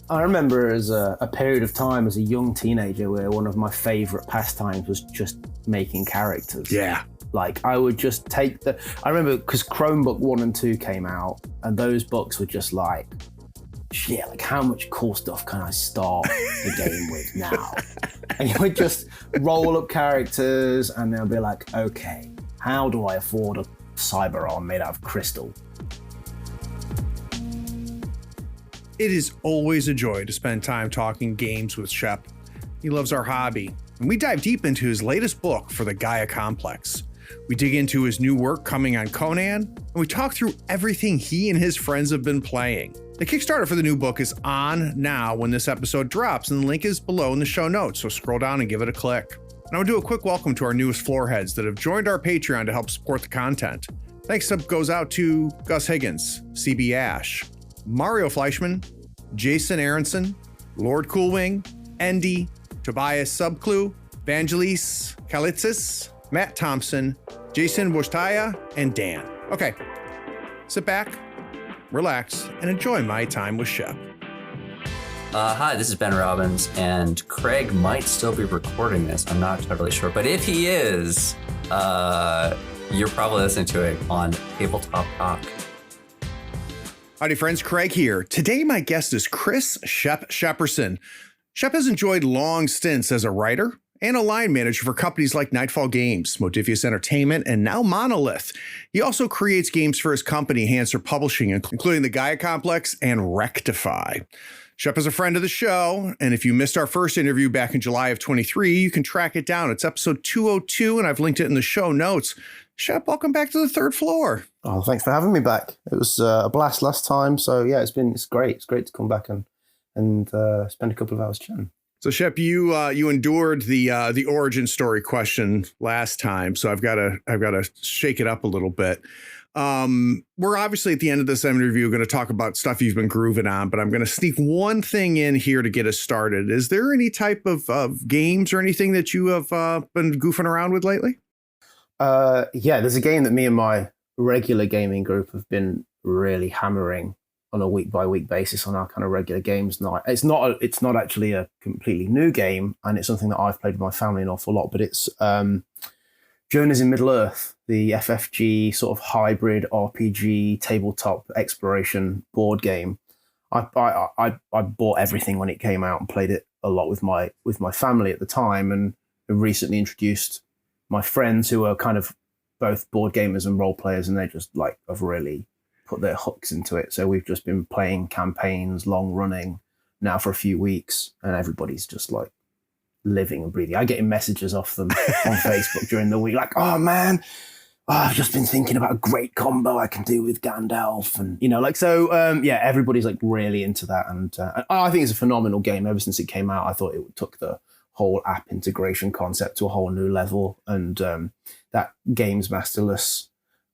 I remember as a period of time as a young teenager where one of my favorite pastimes was just making characters. Yeah. Like I would just take I remember because Chromebook 1 and 2 came out and those books were just like, shit, like how much cool stuff can I start the game with now? And you would just roll up characters and they'll be like, okay, how do I afford a cyber arm made out of crystal? It is always a joy to spend time talking games with Shep. He loves our hobby, and we dive deep into his latest book for the Gaia Complex. We dig into his new work coming on Conan, and we talk through everything he and his friends have been playing. The Kickstarter for the new book is on now when this episode drops, and the link is below in the show notes, so scroll down and give it a click. And I will do a quick welcome to our newest floorheads that have joined our Patreon to help support the content. Thanks goes out to Gus Higgins, CB Ash, Mario Fleischman, Jason Aronson, Lord Coolwing, Andy, Tobias Subclue, Vangelis Kalitzis, Matt Thompson, Jason Woshtaya, and Dan. Okay, sit back, relax, and enjoy my time with Shep. Hi, this is Ben Robbins, and Craig might still be recording this. I'm not totally sure, but if he is, you're probably listening to it on Tabletop Talk. Howdy friends, Craig here. Today my guest is Chris Shep Shepperson. Shep has enjoyed long stints as a writer and a line manager for companies like Nightfall Games, Modifius Entertainment, and now Monolith. He also creates games for his company, Hanser Publishing, including the Gaia Complex and Rectify. Shep is a friend of the show, and if you missed our first interview back in July of 23, you can track it down. It's episode 202, and I've linked it in the show notes. Shep, welcome back to the third floor. Oh, thanks for having me back. It was a blast last time, so yeah, it's great. It's great to come back and spend a couple of hours chatting. So Shep, you endured the origin story question last time, so I've got to shake it up a little bit. We're obviously at the end of this interview going to talk about stuff you've been grooving on, but I'm going to sneak one thing in here to get us started. Is there any type of games or anything that you have been goofing around with lately? Yeah, there's a game that me and my regular gaming group have been really hammering on a week by week basis on our kind of regular games night. It's not actually a completely new game, and it's something that I've played with my family an awful lot, but it's Journeys in Middle-earth, the FFG sort of hybrid RPG tabletop exploration board game. I bought everything when it came out and played it a lot with my family at the time, and recently introduced my friends who are kind of both board gamers and role players, and they just like have really put their hooks into it. So we've just been playing campaigns, long running now for a few weeks, and everybody's just like living and breathing. I get messages off them on Facebook during the week, like, oh man, I've just been thinking about a great combo I can do with Gandalf. And, yeah, everybody's like really into that. And I think it's a phenomenal game. Ever since it came out, I thought it took the whole app integration concept to a whole new level. And that games masterless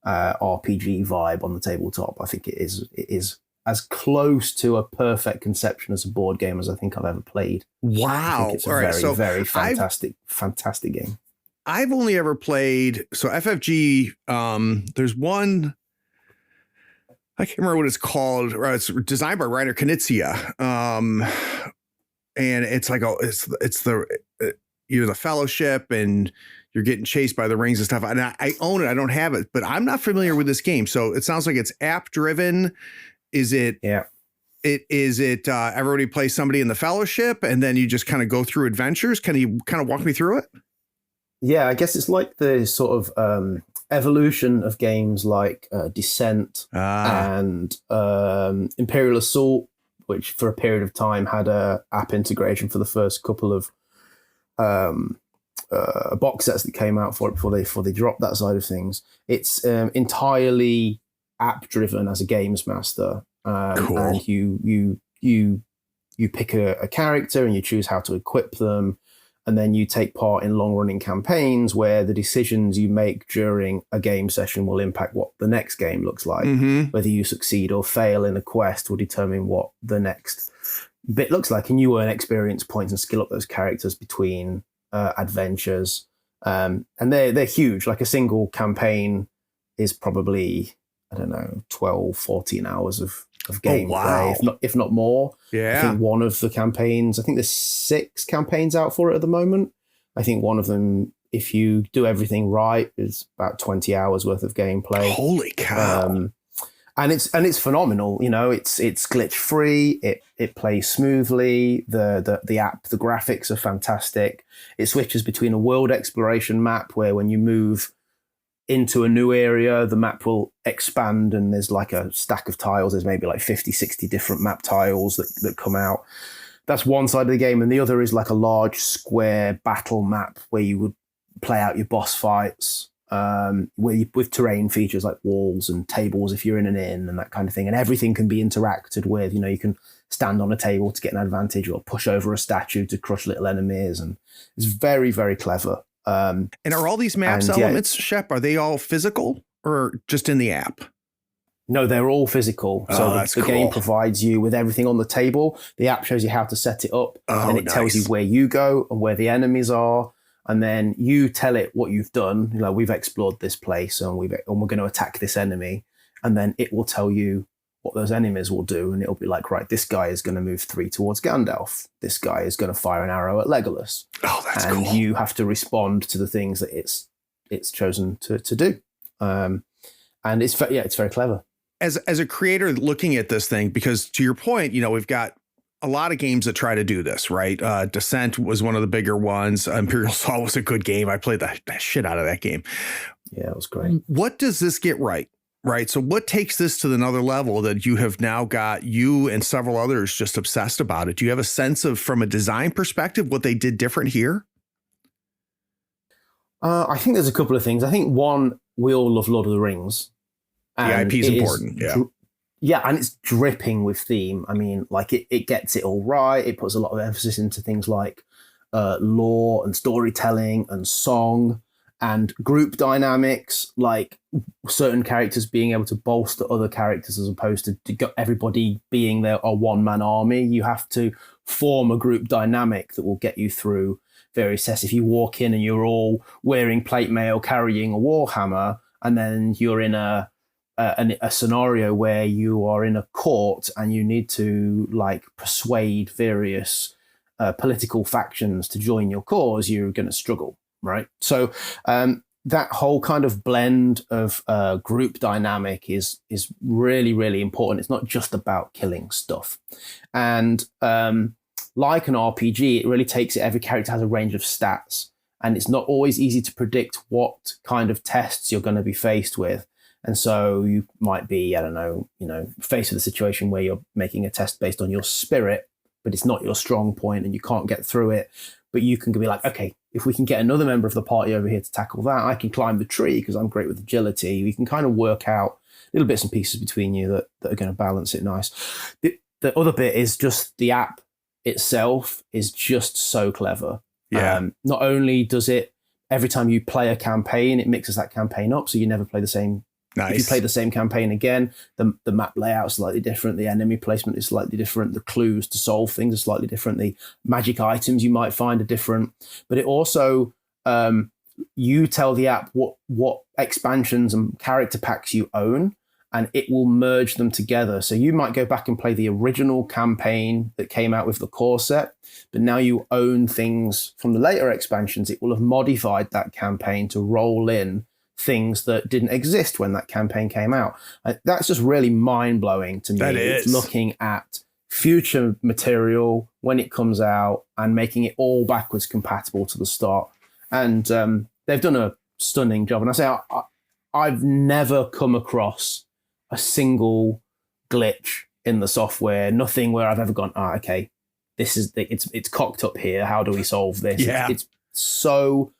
RPG vibe on the tabletop, I think it is as close to a perfect conception as a board game as I think I've ever played. Wow. I think it's a very fantastic game. I've only ever played, so FFG, there's one, I can't remember what it's called. It's designed by Reiner Knizia. And it's like, you're the Fellowship and you're getting chased by the rings and stuff. And I own it. I don't have it, but I'm not familiar with this game. So it sounds like it's app driven. Is it? Yeah. Everybody plays somebody in the Fellowship and then you just kind of go through adventures? Can you kind of walk me through it? Yeah, I guess it's like the sort of evolution of games like Descent and Imperial Assault, which for a period of time had a app integration for the first couple of box sets that came out for it before they dropped that side of things. It's entirely app driven as a games master, cool. And you pick a character and you choose how to equip them, and then you take part in long running campaigns where the decisions you make during a game session will impact what the next game looks like. Mm-hmm. Whether you succeed or fail in a quest will determine what the next bit looks like, and you earn experience points and skill up those characters between adventures, and they're huge. Like a single campaign is probably, I don't know, 12, 14 hours of of gameplay, wow. if not more. Yeah. I think one of the campaigns, I think there's 6 campaigns out for it at the moment. I think one of them, if you do everything right, is about 20 hours worth of gameplay. Holy cow. And it's phenomenal. You know, it's glitch free. It plays smoothly. The app, the graphics are fantastic. It switches between a world exploration map where when you move into a new area, the map will expand and there's like a stack of tiles. There's maybe like 50, 60 different map tiles that come out. That's one side of the game. And the other is like a large square battle map where you would play out your boss fights. With terrain features like walls and tables if you're in an inn and that kind of thing, and everything can be interacted with. You know, you can stand on a table to get an advantage or push over a statue to crush little enemies, and it's very, very clever. And are all these maps elements, Shep, are they all physical or just in the app? No, they're all physical. So the game provides you with everything on the table. The app shows you how to set it up, and it tells you where you go and where the enemies are. And then you tell it what you've done. You know, we've explored this place and we're going to attack this enemy. And then it will tell you what those enemies will do. And it'll be like, right, this guy is going to move 3 towards Gandalf. This guy is going to fire an arrow at Legolas. Oh, that's cool. And you have to respond to the things that it's chosen to do. And it's very clever. As a creator looking at this thing, because to your point, you know, we've got a lot of games that try to do this, right? Descent was one of the bigger ones. Imperial Assault was a good game. I played the shit out of that game. Yeah, it was great. What does this get right? Right. So what takes this to another level that you have now got you and several others just obsessed about it? Do you have a sense of, from a design perspective, what they did different here? I think there's a couple of things. I think one, we all love Lord of the Rings. The IP is important. Yeah, and it's dripping with theme. I mean, like it gets it all right. It puts a lot of emphasis into things like lore and storytelling and song and group dynamics, like certain characters being able to bolster other characters as opposed to everybody being there a one-man army. You have to form a group dynamic that will get you through various tests. If you walk in and you're all wearing plate mail, carrying a warhammer, and then you're in a scenario where you are in a court and you need to like persuade various political factions to join your cause, you're going to struggle, right? So that whole kind of blend of group dynamic is really, really important. It's not just about killing stuff. And like an RPG, it really takes it. Every character has a range of stats, and it's not always easy to predict what kind of tests you're going to be faced with. And so you might be, I don't know, faced with a situation where you're making a test based on your spirit, but it's not your strong point and you can't get through it. But you can be like, okay, if we can get another member of the party over here to tackle that, I can climb the tree because I'm great with agility. We can kind of work out little bits and pieces between you that are going to balance it nice. The other bit is just the app itself is just so clever. Yeah. Not only does it, every time you play a campaign, it mixes that campaign up so you never play the same. Nice. If you play the same campaign again, the map layout is slightly different. The enemy placement is slightly different. The clues to solve things are slightly different. The magic items you might find are different. But it also, you tell the app what expansions and character packs you own, and it will merge them together. So you might go back and play the original campaign that came out with the core set, but now you own things from the later expansions. It will have modified that campaign to roll in things that didn't exist when that campaign came out. That's just really mind-blowing to me. That is. It's looking at future material when it comes out and making it all backwards compatible to the start. And they've done a stunning job. And I say I've never come across a single glitch in the software, nothing where I've ever gone, okay, it's cocked up here. How do we solve this? Yeah. It's so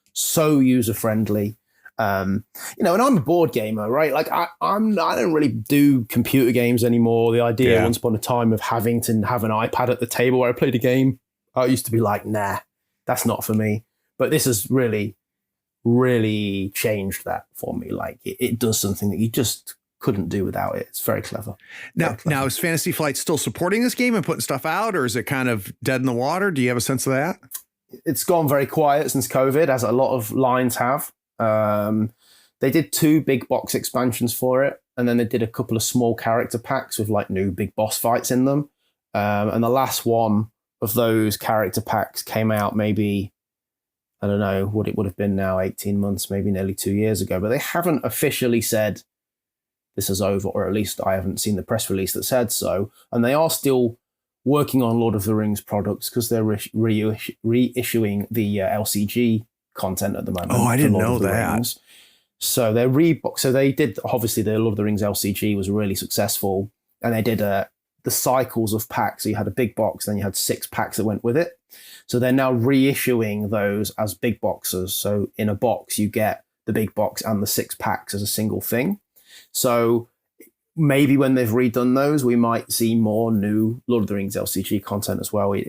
user-friendly. And I'm a board gamer, right? Like I don't really do computer games anymore. The idea once upon a time of having to have an iPad at the table where I played a game, I used to be like, nah, that's not for me. But this has really, really changed that for me. Like it does something that you just couldn't do without it. It's very clever. Now is Fantasy Flight still supporting this game and putting stuff out, or is it kind of dead in the water? Do you have a sense of that? It's gone very quiet since COVID, as a lot of lines have. They did 2 big box expansions for it. and then they did a couple of small character packs with like new big boss fights in them. And the last one of those character packs came out maybe, I don't know what it would have been now, 18 months, maybe nearly 2 years ago, but they haven't officially said this is over, or at least I haven't seen the press release that said so. And they are still working on Lord of the Rings products because they're reissuing the LCG content at the moment. Oh, I didn't know that. Rings. So they did, obviously the Lord of the Rings LCG was really successful, and they did the cycles of packs. So you had a big box, then you had 6 packs that went with it. So they're now reissuing those as big boxes. So in a box, you get the big box and the 6 packs as a single thing. So maybe when they've redone those, we might see more new Lord of the Rings LCG content as well. I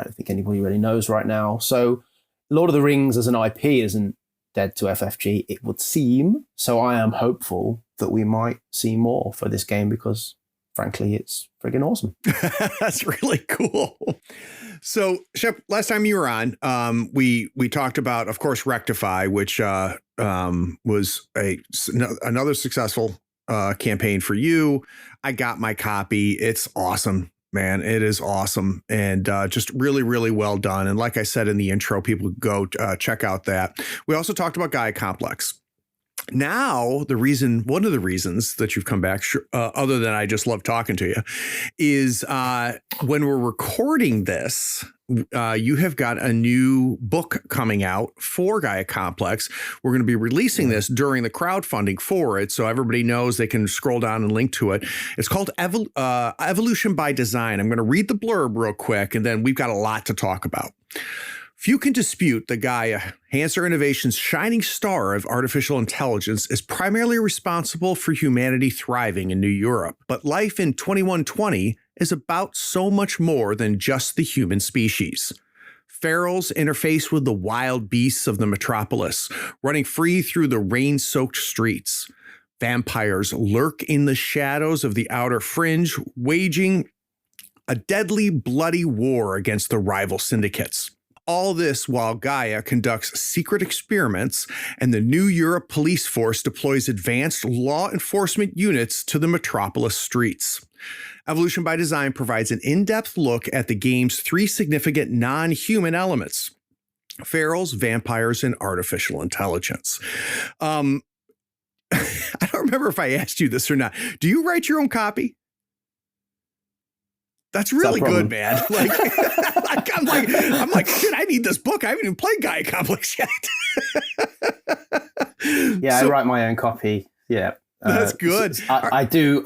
don't think anybody really knows right now. So Lord of the Rings as an IP isn't dead to FFG, it would seem. So I am hopeful that we might see more for this game because, frankly, it's friggin' awesome. That's really cool. So, Shep, last time you were on, we talked about, of course, Rectify, which was another successful campaign for you. I got my copy. It's awesome, man. It is awesome. And just really, really well done. And like I said in the intro, people go check out that. We also talked about Gaia Complex. Now, one of the reasons that you've come back, other than I just love talking to you, is when we're recording this, you have got a new book coming out for Gaia Complex. We're going to be releasing this during the crowdfunding for it, so everybody knows they can scroll down and link to it. It's called Evolution by Design. I'm going to read the blurb real quick, and then we've got a lot to talk about. Few can dispute that Gaia, Hanser Innovation's shining star of artificial intelligence, is primarily responsible for humanity thriving in New Europe. But life in 2120 is about so much more than just the human species. Ferals interface with the wild beasts of the metropolis, running free through the rain-soaked streets. Vampires lurk in the shadows of the outer fringe, waging a deadly, bloody war against the rival syndicates. All this while Gaia conducts secret experiments and the New Europe police force deploys advanced law enforcement units to the metropolis streets. Evolution by Design provides an in-depth look at the game's 3 significant non-human elements: ferals, vampires, and artificial intelligence. I don't remember if I asked you this or not. Do you write your own copy? That's really good, man. Like, I'm like, shit, I need this book. I haven't even played Gaia Complex yet. Yeah, I write my own copy. Yeah. That's good. I do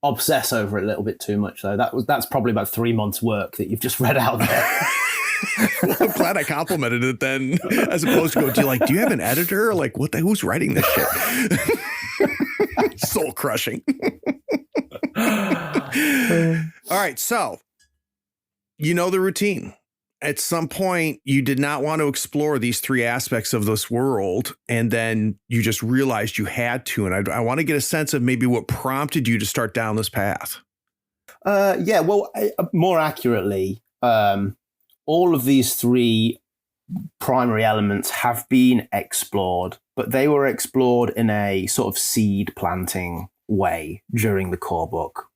obsess over it a little bit too much, though. That's probably about 3 months' work that you've just read out there. Well, I'm glad I complimented it then, as opposed to do you have an editor? Like, who's writing this shit? Soul crushing. All right, so you know the routine. At some point, you did not want to explore these 3 aspects of this world, and then you just realized you had to. And I want to get a sense of maybe what prompted you to start down this path. More accurately, all of these 3 primary elements have been explored, but they were explored in a sort of seed planting way during the core book.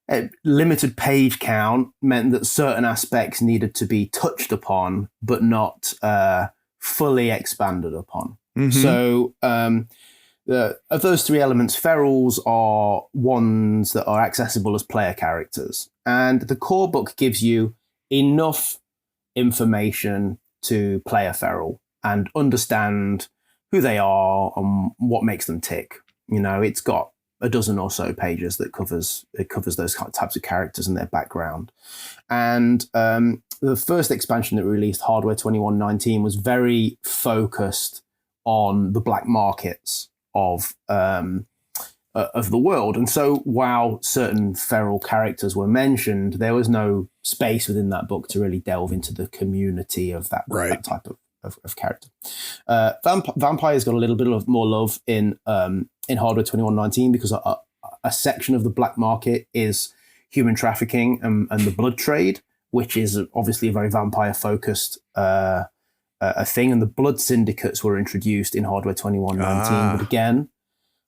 A limited page count meant that certain aspects needed to be touched upon, but not fully expanded upon. Mm-hmm. So of those 3 elements, ferals are ones that are accessible as player characters. And the core book gives you enough information to play a feral and understand who they are and what makes them tick. You know, it's got a dozen or so pages that covers those types of characters and their background. And the first expansion that we released, Hardware 2119, was very focused on the black markets of the world. And so while certain feral characters were mentioned, there was no space within that book to really delve into the community of that type of character. Vampires got a little bit of more love in Hardware 2119 because a section of the black market is human trafficking and the blood trade, which is obviously a very vampire-focused a thing. And the blood syndicates were introduced in Hardware 2119, but again,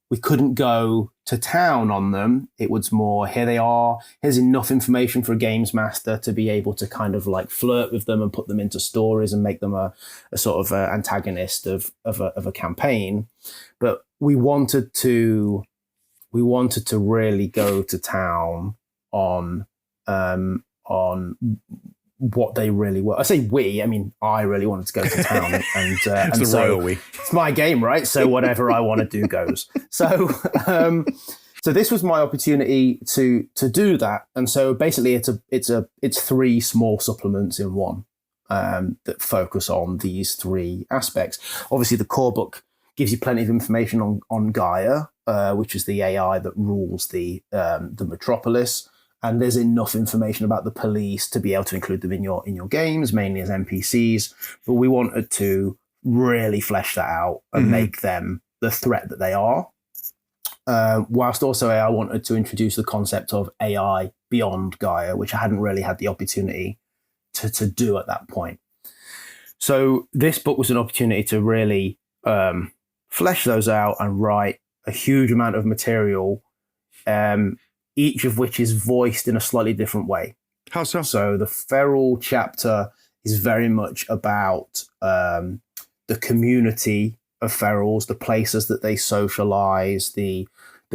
we couldn't go to town on them. It was more, here they are. Here's enough information for a games master to be able to kind of like flirt with them and put them into stories and make them a sort of antagonist of a campaign. But we wanted to really go to town on what they really were. I say we, I mean, I really wanted to go to town, and it's the so royal we. It's my game, right? So whatever I want to do goes. So this was my opportunity to do that, and so basically it's three small supplements in one that focus on these three aspects. Obviously, the core book gives you plenty of information on Gaia, which is the AI that rules the metropolis. And there's enough information about the police to be able to include them in your games, mainly as NPCs. But we wanted to really flesh that out and make them the threat that they are. Whilst also I wanted to introduce the concept of AI beyond Gaia, which I hadn't really had the opportunity to do at that point. So this book was an opportunity to really flesh those out and write a huge amount of material, each of which is voiced in a slightly different way. How so? So the feral chapter is very much about the community of ferals, the places that they socialize, the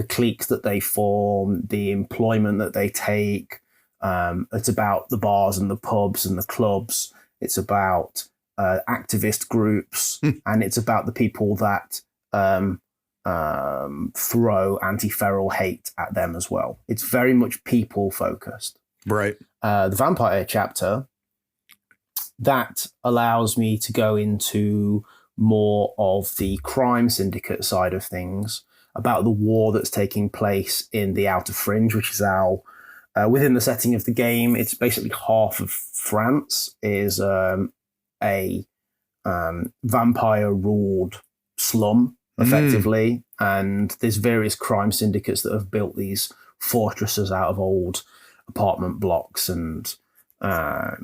cliques that they form, the employment that they take. It's about the bars and the pubs and the clubs. It's about activist groups, and it's about the people that throw anti-feral hate at them as well. It's very much people focused. Right. The vampire chapter, that allows me to go into more of the crime syndicate side of things, about the war that's taking place in the Outer Fringe, which is our within the setting of the game. It's basically half of France is a vampire ruled slum, effectively, and there's various crime syndicates that have built these fortresses out of old apartment blocks and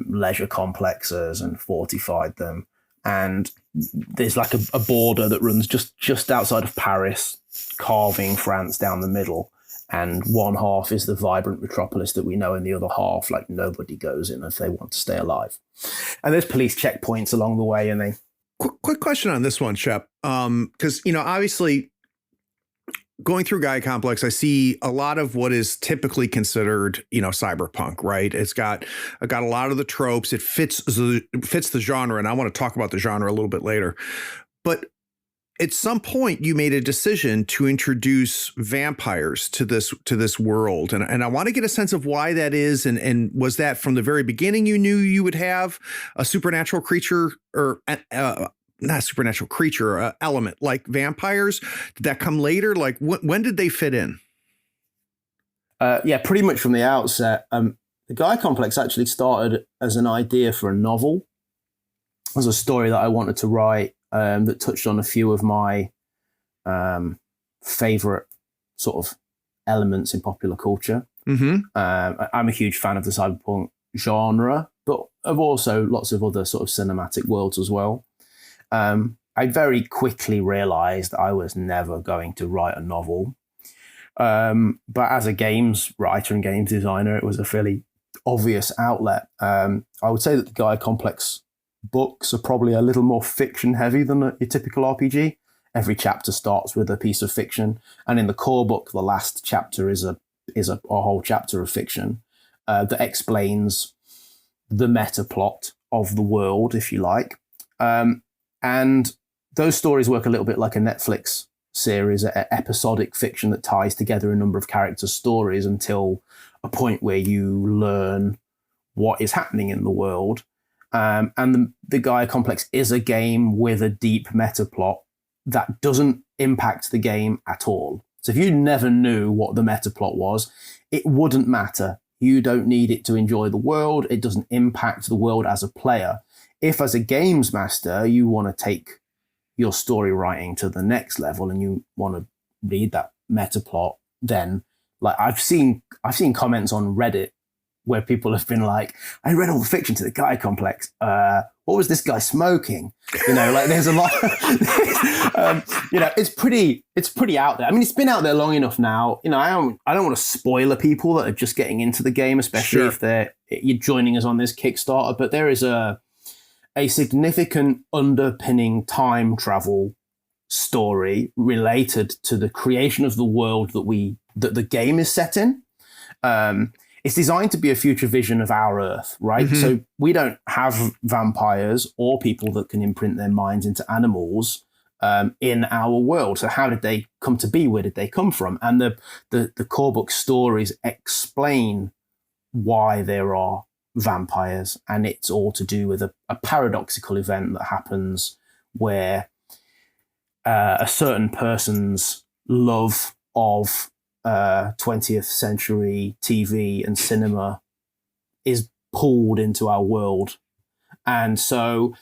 leisure complexes and fortified them. And there's like a border that runs just outside of Paris, carving France down the middle. And one half is the vibrant metropolis that we know, and the other half, like, nobody goes in if they want to stay alive. And there's police checkpoints along the way, and they... Quick question on this one, Shep. Because, obviously, going through Gaia Complex, I see a lot of what is typically considered, cyberpunk, right? It's got a lot of the tropes. It fits the genre, and I want to talk about the genre a little bit later. But at some point, you made a decision to introduce vampires to this world, and I want to get a sense of why that is. And was that from the very beginning you knew you would have a supernatural creature, or not supernatural creature, element like vampires? Did that come later? Like when did they fit in? Yeah, pretty much from the outset. The Gaia Complex actually started as an idea for a novel. It was a story that I wanted to write. That touched on a few of my favorite sort of elements in popular culture. I'm a huge fan of the cyberpunk genre, but of also lots of other sort of cinematic worlds as well. I very quickly realized I was never going to write a novel. But as a games writer and games designer, it was a fairly obvious outlet. I would say that the Gaia Complex books are probably a little more fiction heavy than your typical RPG. Every chapter starts with a piece of fiction, and in the core book, the last chapter is a whole chapter of fiction that explains the meta plot of the world, if you like. And those stories work a little bit like a Netflix series, episodic fiction that ties together a number of characters' stories until a point where you learn what is happening in the world. And the Gaia Complex is a game with a deep meta plot that doesn't impact the game at all. So if you never knew what the meta plot was, it wouldn't matter. You don't need it to enjoy the world. It doesn't impact the world as a player. If as a games master, you want to take your story writing to the next level and you want to read that meta plot, then like I've seen comments on Reddit where people have been like, I read all the fiction to the Gaia Complex. What was this guy smoking? Like there's a lot, it's pretty out there. I mean, it's been out there long enough now. I don't want to spoiler people that are just getting into the game, especially if you're joining us on this Kickstarter, but there is a significant underpinning time travel story related to the creation of the world that the game is set in. It's designed to be a future vision of our Earth, right? Mm-hmm. So we don't have vampires or people that can imprint their minds into animals in our world. So how did they come to be? Where did they come from? And the core book stories explain why there are vampires, and it's all to do with a paradoxical event that happens where a certain person's love of 20th century TV and cinema is pulled into our world. And so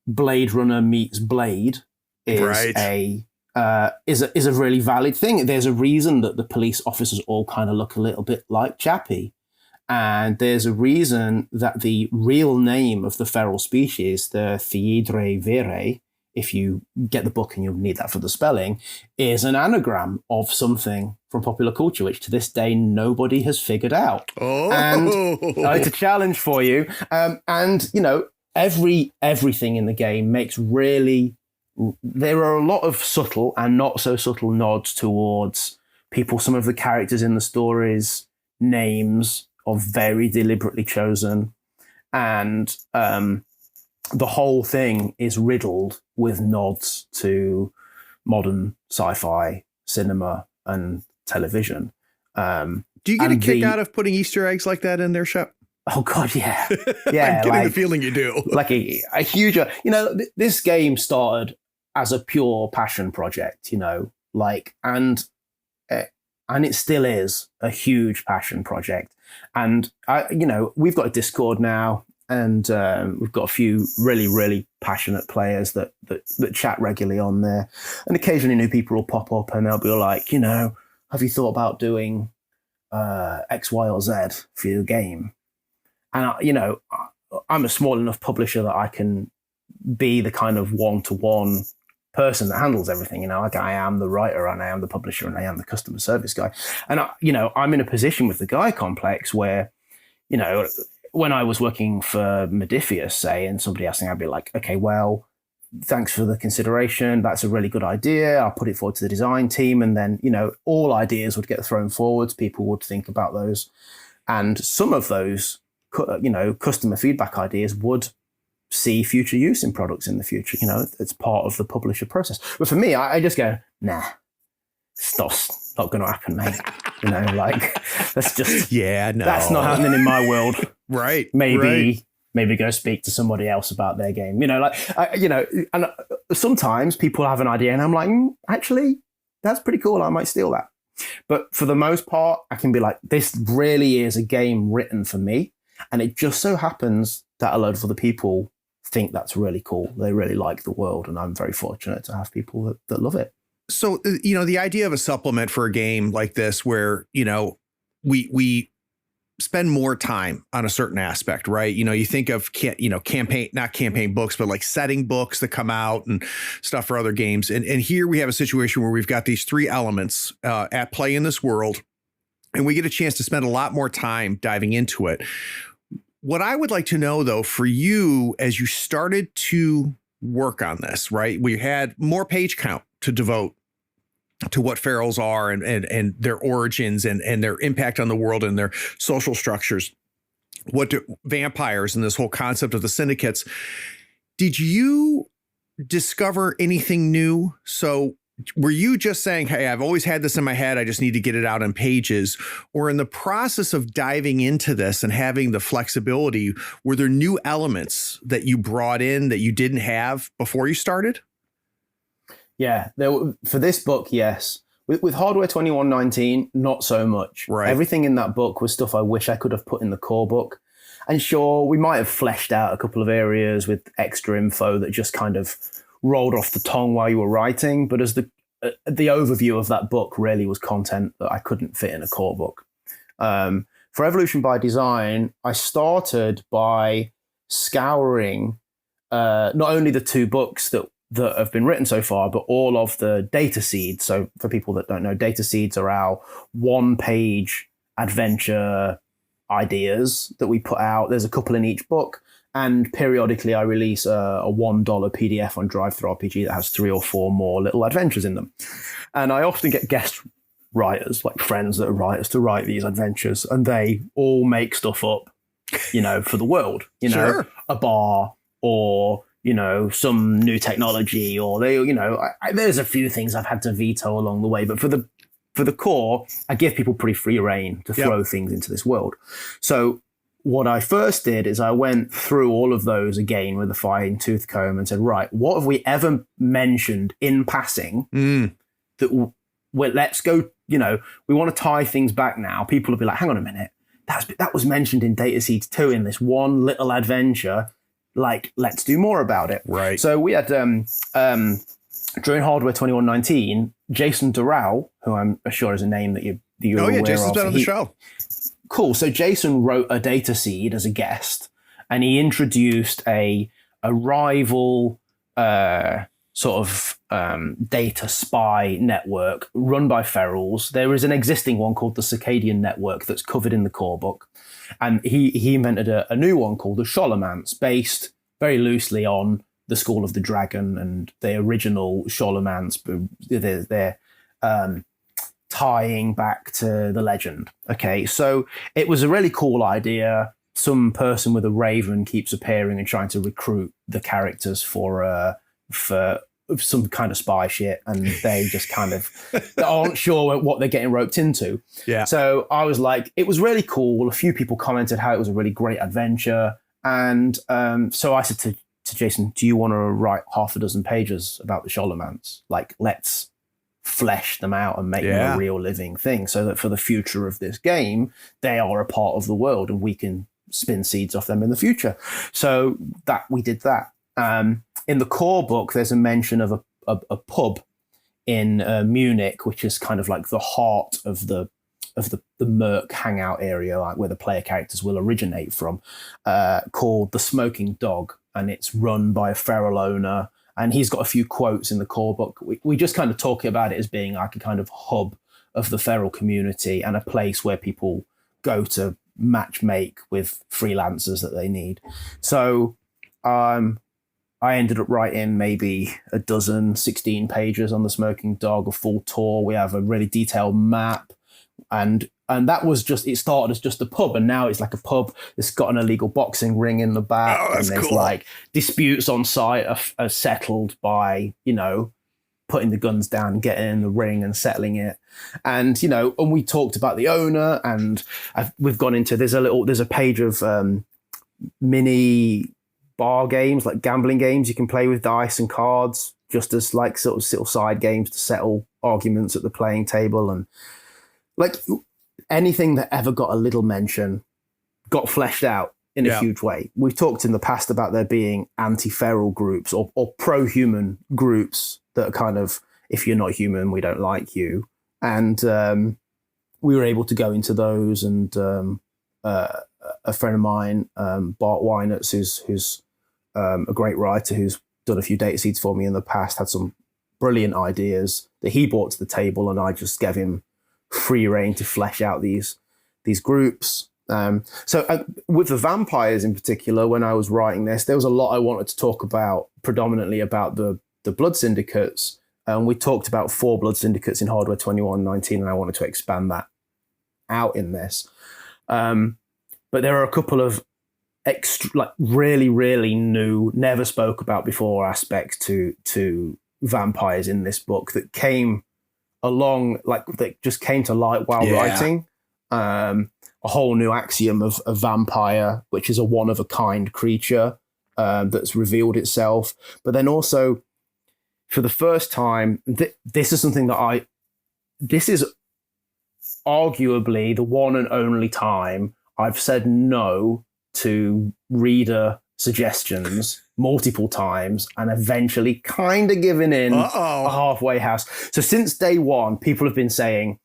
Blade Runner meets Blade is a really valid thing. There's a reason that the police officers all kind of look a little bit like Chappie. And there's a reason that the real name of the feral species, the Theidre vere, if you get the book and you'll need that for the spelling, is an anagram of something from popular culture, which to this day nobody has figured out. Oh, and it's a challenge for you. Everything in the game makes there are a lot of subtle and not so subtle nods towards people. Some of the characters in the stories' names are very deliberately chosen, and the whole thing is riddled with nods to modern sci-fi cinema and television. Do you get a kick out of putting Easter eggs like that in there, Shep? Oh God, yeah. Yeah. I'm getting the feeling you do. Like a huge, this game started as a pure passion project, and it still is a huge passion project. And we've got a Discord now, and we've got a few really, really passionate players that chat regularly on there. And occasionally new people will pop up and they'll be like, have you thought about doing X, Y, or Z for your game? And, I'm a small enough publisher that I can be the kind of one-to-one person that handles everything. Like I am the writer and I am the publisher and I am the customer service guy. And, I'm in a position with the Gaia Complex where, when I was working for Modifius, say, and somebody asked me, I'd be like, okay, well, thanks for the consideration. That's a really good idea. I'll put it forward to the design team. And then, all ideas would get thrown forwards. People would think about those. And some of those, customer feedback ideas would see future use in products in the future. It's part of the publisher process. But for me, I just go, nah, it's not going to happen, mate. That's just, that's not happening in my world. Right. Maybe go speak to somebody else about their game. And sometimes people have an idea and I'm like, actually, that's pretty cool. I might steal that. But for the most part, I can be like, this really is a game written for me. And it just so happens that a load of other people think that's really cool. They really like the world. And I'm very fortunate to have people that love it. So, the idea of a supplement for a game like this, where, we spend more time on a certain aspect, right? You think of, not campaign books, but like setting books that come out and stuff for other games. And here we have a situation where we've got these three elements at play in this world, and we get a chance to spend a lot more time diving into it. What I would like to know, though, for you, as you started to work on this, right? We had more page count to devote to what ferals are and their origins and their impact on the world and their social structures. What do vampires and this whole concept of the syndicates? Did you discover anything new? So were you just saying, hey, I've always had this in my head, I just need to get it out on pages? Or in the process of diving into this and having the flexibility, were there new elements that you brought in that you didn't have before you started? Yeah, for this book, yes. With Hardware 2119, not so much. Right. Everything in that book was stuff I wish I could have put in the core book. And sure, we might have fleshed out a couple of areas with extra info that just kind of rolled off the tongue while you were writing. But as the overview of that book really was content that I couldn't fit in a core book. for Evolution by Design, I started by scouring not only the 2 books that have been written so far, but all of the data seeds. So for people that don't know, data seeds are our 1-page adventure ideas that we put out. There's a couple in each book. And periodically I release a $1 PDF on Drive-Thru RPG that has 3 or 4 more little adventures in them. And I often get guest writers, like friends that are writers, to write these adventures, and they all make stuff up, for the world, Sure. a bar or, some new technology, or they, there's a few things I've had to veto along the way, but for the core, I give people pretty free reign to throw things into this world. So what I first did is I went through all of those again with a fine-tooth comb and said, right, what have we ever mentioned in passing that let's go, we want to tie things back now. People will be like, hang on a minute, that was mentioned in Data Seeds 2 in this one little adventure. Like, let's do more about it. Right. So we had during Hardware 2119, Jason Doral, who I'm sure is a name that you're aware of. Jason's been on the show. Cool. So Jason wrote a data seed as a guest, and he introduced a rival data spy network run by ferals. There is an existing one called the Circadian Network that's covered in the core book. And he invented a new one called the Scholomance, based very loosely on the School of the Dragon and the original Scholomance. They're tying back to the legend. Okay, so it was a really cool idea. Some person with a raven keeps appearing and trying to recruit the characters for some kind of spy shit, and they just kind of aren't sure what they're getting roped into. Yeah. So I was like, it was really cool. A few people commented how it was a really great adventure. And so I said to Jason, do you want to write 6 pages about the Scholomance? Like, let's flesh them out and make them a real living thing, so that for the future of this game, they are a part of the world and we can spin seeds off them in the future. So that we did that. In the core book, there's a mention of a pub in Munich, which is kind of like the heart of the Merc hangout area, like where the player characters will originate from, called the Smoking Dog, and it's run by a feral owner. And he's got a few quotes in the core book. We just kind of talk about it as being like a kind of hub of the feral community and a place where people go to match make with freelancers that they need. So I ended up writing maybe 16 pages on the Smoking Dog, a full tour. We have a really detailed map. And that was just, it started as just a pub, and now it's like a pub that's got an illegal boxing ring in the back. Oh, that's and there's cool. like disputes on site are settled by, putting the guns down, getting in the ring and settling it. And, and we talked about the owner, and we've gone into, there's a page of mini bar games, like gambling games you can play with dice and cards, just as like sort of little side games to settle arguments at the playing table. And like anything that ever got a little mention got fleshed out in a huge way. We've talked in the past about there being anti-feral groups or pro-human groups that are kind of, if you're not human, we don't like you. And we were able to go into those, and a friend of mine, Bart Weinertz, who's a great writer who's done a few data seeds for me in the past, had some brilliant ideas that he brought to the table, and I just gave him free reign to flesh out these groups. So with the vampires in particular, when I was writing this, there was a lot I wanted to talk about, predominantly about the blood syndicates. And we talked about 4 blood syndicates in Hardware 2119, and I wanted to expand that out in this. But there are a couple of really, really new, never spoke about before aspects to vampires in this book that came along, like that just came to light while writing. A whole new axiom of a vampire, which is a one-of-a-kind creature that's revealed itself. But then also, for the first time, this is something that this is arguably the one and only time I've said no to reader suggestions multiple times and eventually kind of given in a halfway house. So since day one, people have been saying,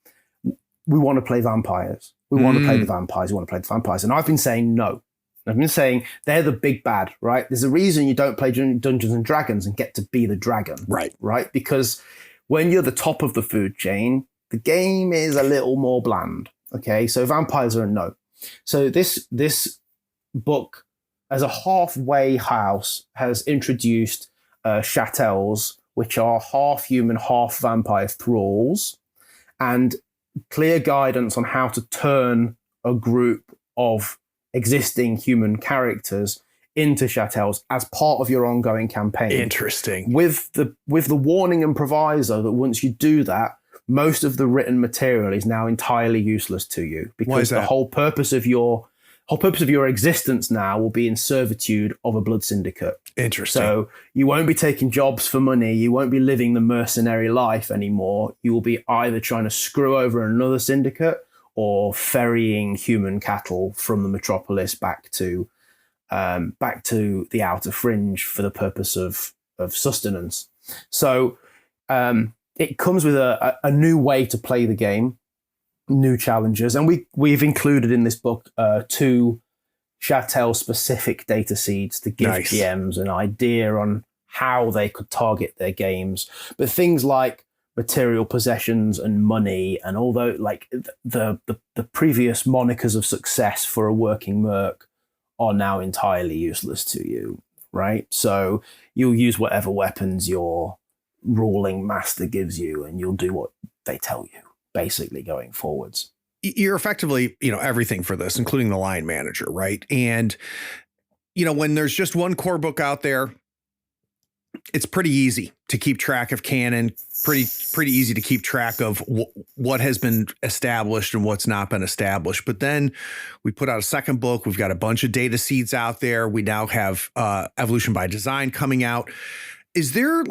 we want to play vampires. We want to play the vampires. We want to play the vampires. And I've been saying no. I've been saying they're the big bad, right? There's a reason you don't play Dungeons and Dragons and get to be the dragon. Right? Because when you're the top of the food chain, the game is a little more bland. Okay, so vampires are a no. So this book, as a halfway house, has introduced chatels, which are half human, half vampire thralls, and clear guidance on how to turn a group of existing human characters into chatels as part of your ongoing campaign. Interesting. With the warning and proviso that once you do that, most of the written material is now entirely useless to you, because the whole purpose of your existence now will be in servitude of a blood syndicate. Interesting. So you won't be taking jobs for money. You won't be living the mercenary life anymore. You will be either trying to screw over another syndicate or ferrying human cattle from the metropolis back to the outer fringe for the purpose of sustenance. So it comes with a new way to play the game, new challenges, and we've included in this book 2 Chattel specific data seeds to give GMs an idea on how they could target their games. But things like material possessions and money, and although like the previous monikers of success for a working merc are now entirely useless to you, right? So you'll use whatever weapons your ruling master gives you, and you'll do what they tell you, basically, going forwards. You're effectively, everything for this, including the line manager, right? And, when there's just one core book out there, it's pretty easy to keep track of canon, pretty easy to keep track of what has been established and what's not been established. But then we put out a second book. We've got a bunch of data seeds out there. We now have Evolution by Design coming out. Is there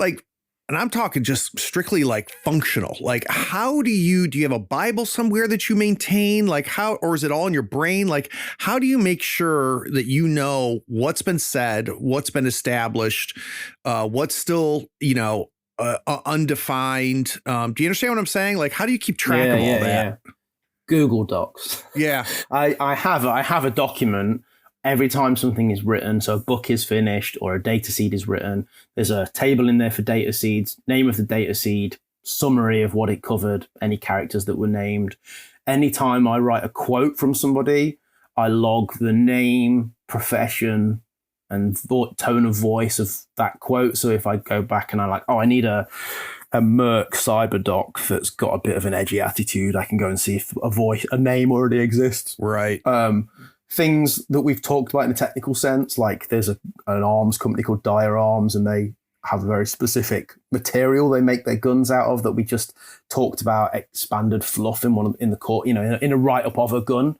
and I'm talking just strictly like functional, like how do you have a Bible somewhere that you maintain? Like how, or is it all in your brain? Like how do you make sure that you know what's been said, what's been established, what's still, undefined? Do you understand what I'm saying? Like how do you keep track of all that? Yeah. Google Docs. Yeah. I have a document. Every time something is written, so a book is finished or a data seed is written, there's a table in there for data seeds, name of the data seed, summary of what it covered, any characters that were named. Anytime I write a quote from somebody, I log the name, profession, and tone of voice of that quote. So if I go back and I need a merc cyberdoc that's got a bit of an edgy attitude, I can go and see if a name already exists. Right. Things that we've talked about in a technical sense, like there's an arms company called Dire Arms, and they have a very specific material they make their guns out of that we just talked about, expanded fluff in the court, in a write-up of a gun,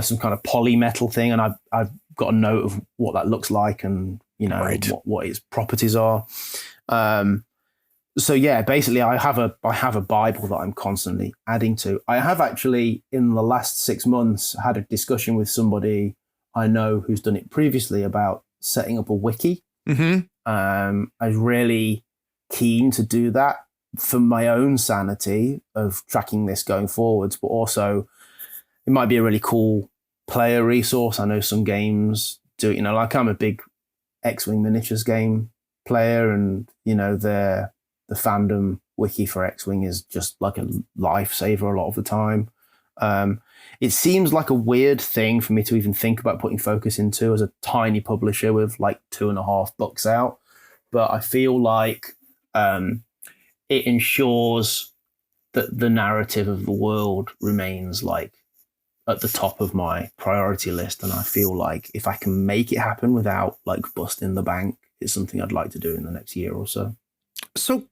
some kind of polymetal thing, and I've got a note of what that looks like and what its properties are. So yeah, basically I have a Bible that I'm constantly adding to. I have actually in the last 6 months had a discussion with somebody I know who's done it previously about setting up a wiki. Mm-hmm. I was really keen to do that for my own sanity of tracking this going forwards, but also it might be a really cool player resource. I know some games do it, like I'm a big X-Wing miniatures game player, and the fandom wiki for X-Wing is just like a lifesaver a lot of the time. It seems like a weird thing for me to even think about putting focus into as a tiny publisher with like 2.5 books out. But I feel like it ensures that the narrative of the world remains like at the top of my priority list. And I feel like if I can make it happen without like busting the bank, it's something I'd like to do in the next year or so. So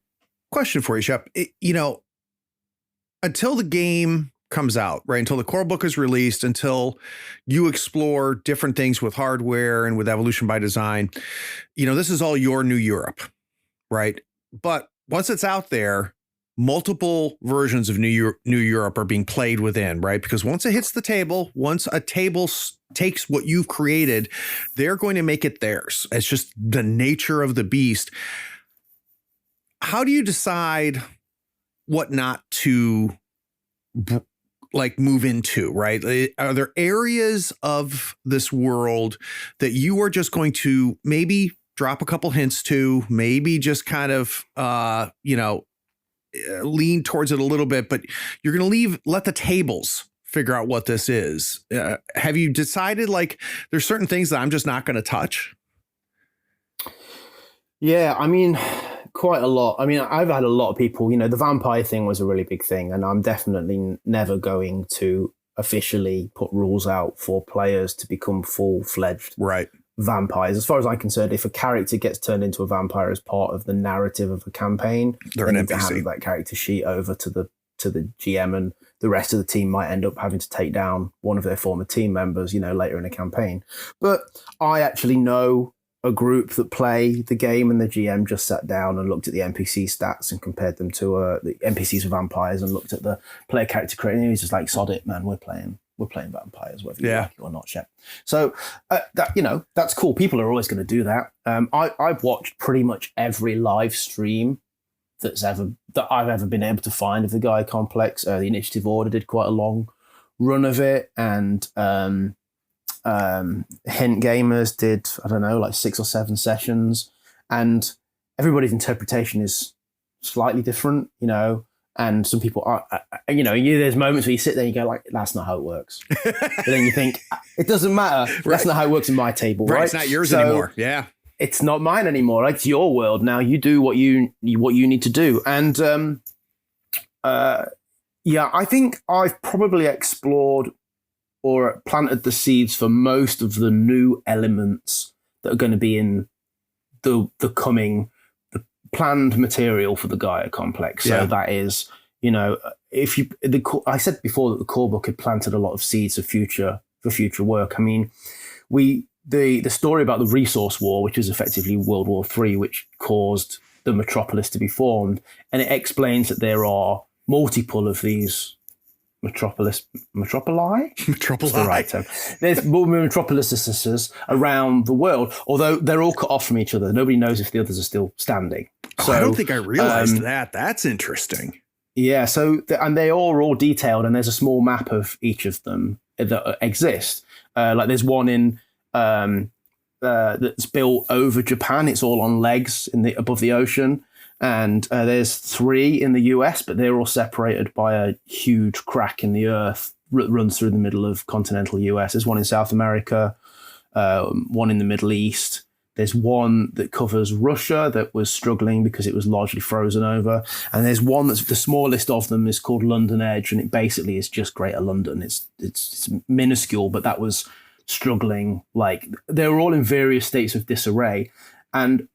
question for you, Shep, until the game comes out, right? Until the core book is released, until you explore different things with hardware and with Evolution by Design, this is all your new Europe, right? But once it's out there, multiple versions of New Europe are being played within, right? Because once it hits the table, once a table takes what you've created, they're going to make it theirs. It's just the nature of the beast. How do you decide what not to like move into, right? Are there areas of this world that you are just going to maybe drop a couple hints to, maybe just kind of, lean towards it a little bit, but you're going to let the tables figure out what this is. Have you decided, like, there's certain things that I'm just not going to touch? Yeah, I mean, quite a lot. I mean, I've had a lot of people, the vampire thing was a really big thing, and I'm definitely never going to officially put rules out for players to become full-fledged vampires. As far as I'm concerned, if a character gets turned into a vampire as part of the narrative of a campaign, they're an NPC. To hand that character sheet over to the GM, and the rest of the team might end up having to take down one of their former team members, later in a campaign. But I actually know a group that play the game, and the GM just sat down and looked at the NPC stats and compared them to the NPCs of vampires, and looked at the player character creator, and he was just like, sod it, man, we're playing vampires, whether you like it or not, Shep. So that's cool. People are always going to do that. I've watched pretty much every live stream that I've ever been able to find of the Gaia Complex. The Initiative Order did quite a long run of it, and Hint Gamers did, I don't know, like 6 or 7 sessions, and everybody's interpretation is slightly different, and some people are, there's moments where you sit there and you go like, that's not how it works. But then you think, it doesn't matter. That's not how it works in my table, right? It's not yours anymore. Yeah. It's not mine anymore. Like, it's your world now. You do what you need to do. And I think I've probably explored or planted the seeds for most of the new elements that are going to be in the planned material for the Gaia Complex. So that is, I said before that the core book had planted a lot of seeds of future work. I mean, the story about the resource war, which is effectively World War III, which caused the metropolis to be formed, and it explains that there are multiple of these metropoli. That's the right term. There's more metropolises around the world, although they're all cut off from each other. Nobody knows if the others are still standing. So, I don't think I realized that. That's interesting. Yeah. So, and they are all detailed, and there's a small map of each of them that exist. Like there's one in that's built over Japan. It's all on legs above the ocean. And there's 3 in the US, but they're all separated by a huge crack in the earth that runs through the middle of continental US. There's one in South America, one in the Middle East. There's one that covers Russia that was struggling because it was largely frozen over. And there's one that's the smallest of them is called London Edge, and it basically is just Greater London. It's minuscule, but that was struggling. Like, they were all in various states of disarray. And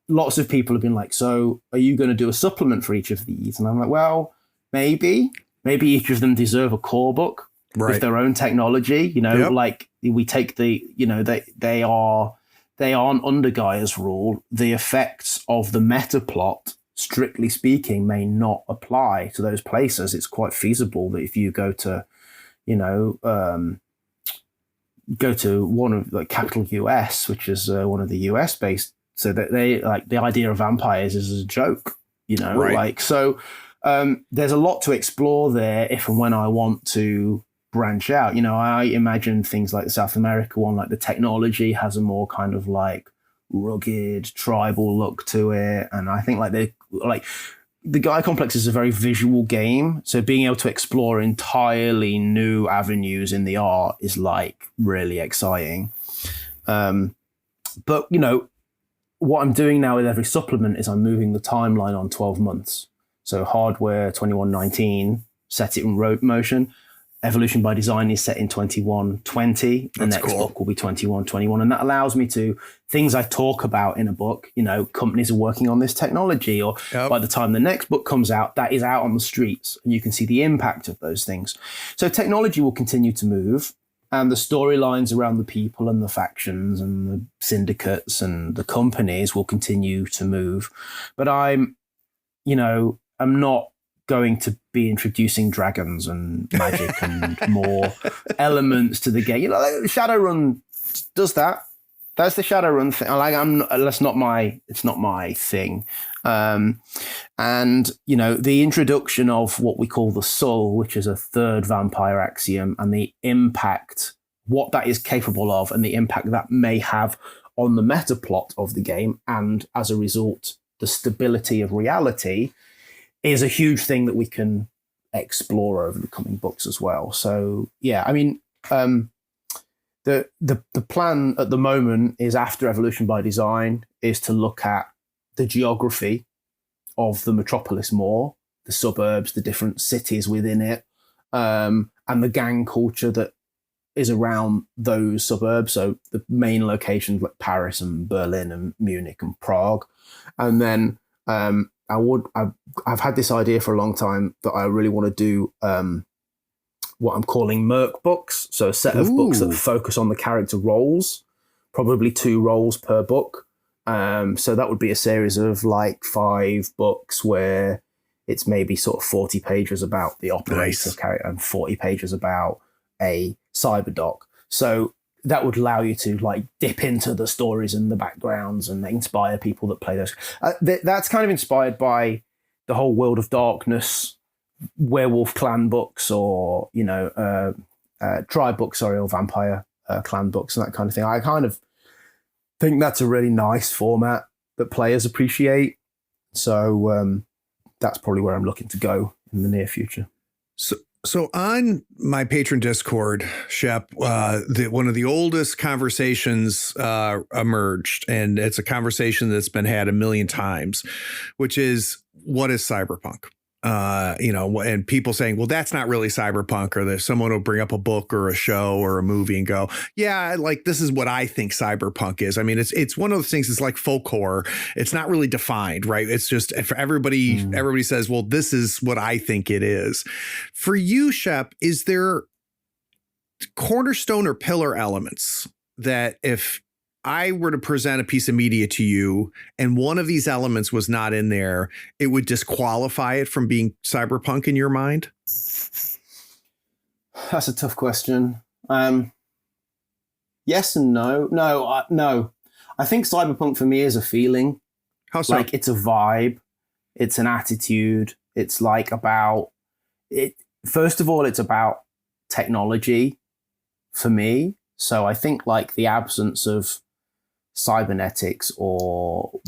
lots of people have been like, so are you going to do a supplement for each of these? And I'm like, well, maybe each of them deserve a core book with their own technology. Like we take they aren't under Gaia's rule. The effects of the meta plot, strictly speaking, may not apply to those places. It's quite feasible that if you go to one of the capital US, which is one of the US based, so that they like the idea of vampires is a joke, so there's a lot to explore there if and when I want to branch out. I imagine things like the South America one, like the technology has a more kind of like rugged tribal look to it. And I think the Gaia Complex is a very visual game. So being able to explore entirely new avenues in the art is like really exciting. But what I'm doing now with every supplement is I'm moving the timeline on 12 months. So hardware 2119, set it in motion. Evolution by Design is set in 2120. The next book will be 2121. And that allows me to, things I talk about in a book, companies are working on this technology, or by the time the next book comes out, that is out on the streets and you can see the impact of those things. So technology will continue to move. And the storylines around the people and the factions and the syndicates and the companies will continue to move. But I'm not going to be introducing dragons and magic and more elements to the game. Shadowrun does that. That's the Shadowrun thing. Like, it's not my thing. And the introduction of what we call the soul, which is a third vampire axiom, and the impact, what that is capable of, and the impact that may have on the meta plot of the game, and as a result, the stability of reality, is a huge thing that we can explore over the coming books as well. So yeah, I mean, the plan at the moment is, after Evolution by Design, is to look at the geography of the metropolis more, the suburbs, the different cities within it, and the gang culture that is around those suburbs. So the main locations like Paris and Berlin and Munich and Prague. And then I've had this idea for a long time that I really want to do what I'm calling Merc books. So a set of books that focus on the character roles, probably 2 roles per book. So that would be a series of like 5 books where it's maybe sort of 40 pages about the operator character and 40 pages about a cyberdoc. So that would allow you to like dip into the stories and the backgrounds and inspire people that play those. That's kind of inspired by the whole World of Darkness, Werewolf Clan books, or tribe books, or vampire clan books and that kind of thing. I kind of think that's a really nice format that players appreciate. So that's probably where I'm looking to go in the near future. So on my patron Discord, Shep, one of the oldest conversations emerged, and it's a conversation that's been had a million times, which is, what is cyberpunk? And people saying, well, that's not really cyberpunk, or that someone will bring up a book or a show or a movie and go, yeah, like, this is what I think cyberpunk is. I mean, it's one of those things. It's like folklore. It's not really defined, right? It's just for everybody. Everybody says, well, this is what I think it is. For you, Shep, is there cornerstone or pillar elements that if I were to present a piece of media to you and one of these elements was not in there, it would disqualify it from being cyberpunk in your mind? That's a tough question. Yes and no. No. I think cyberpunk for me is a feeling. How so? Like, it's a vibe. It's an attitude. It's like about it. First of all, it's about technology for me. So I think like the absence of cybernetics or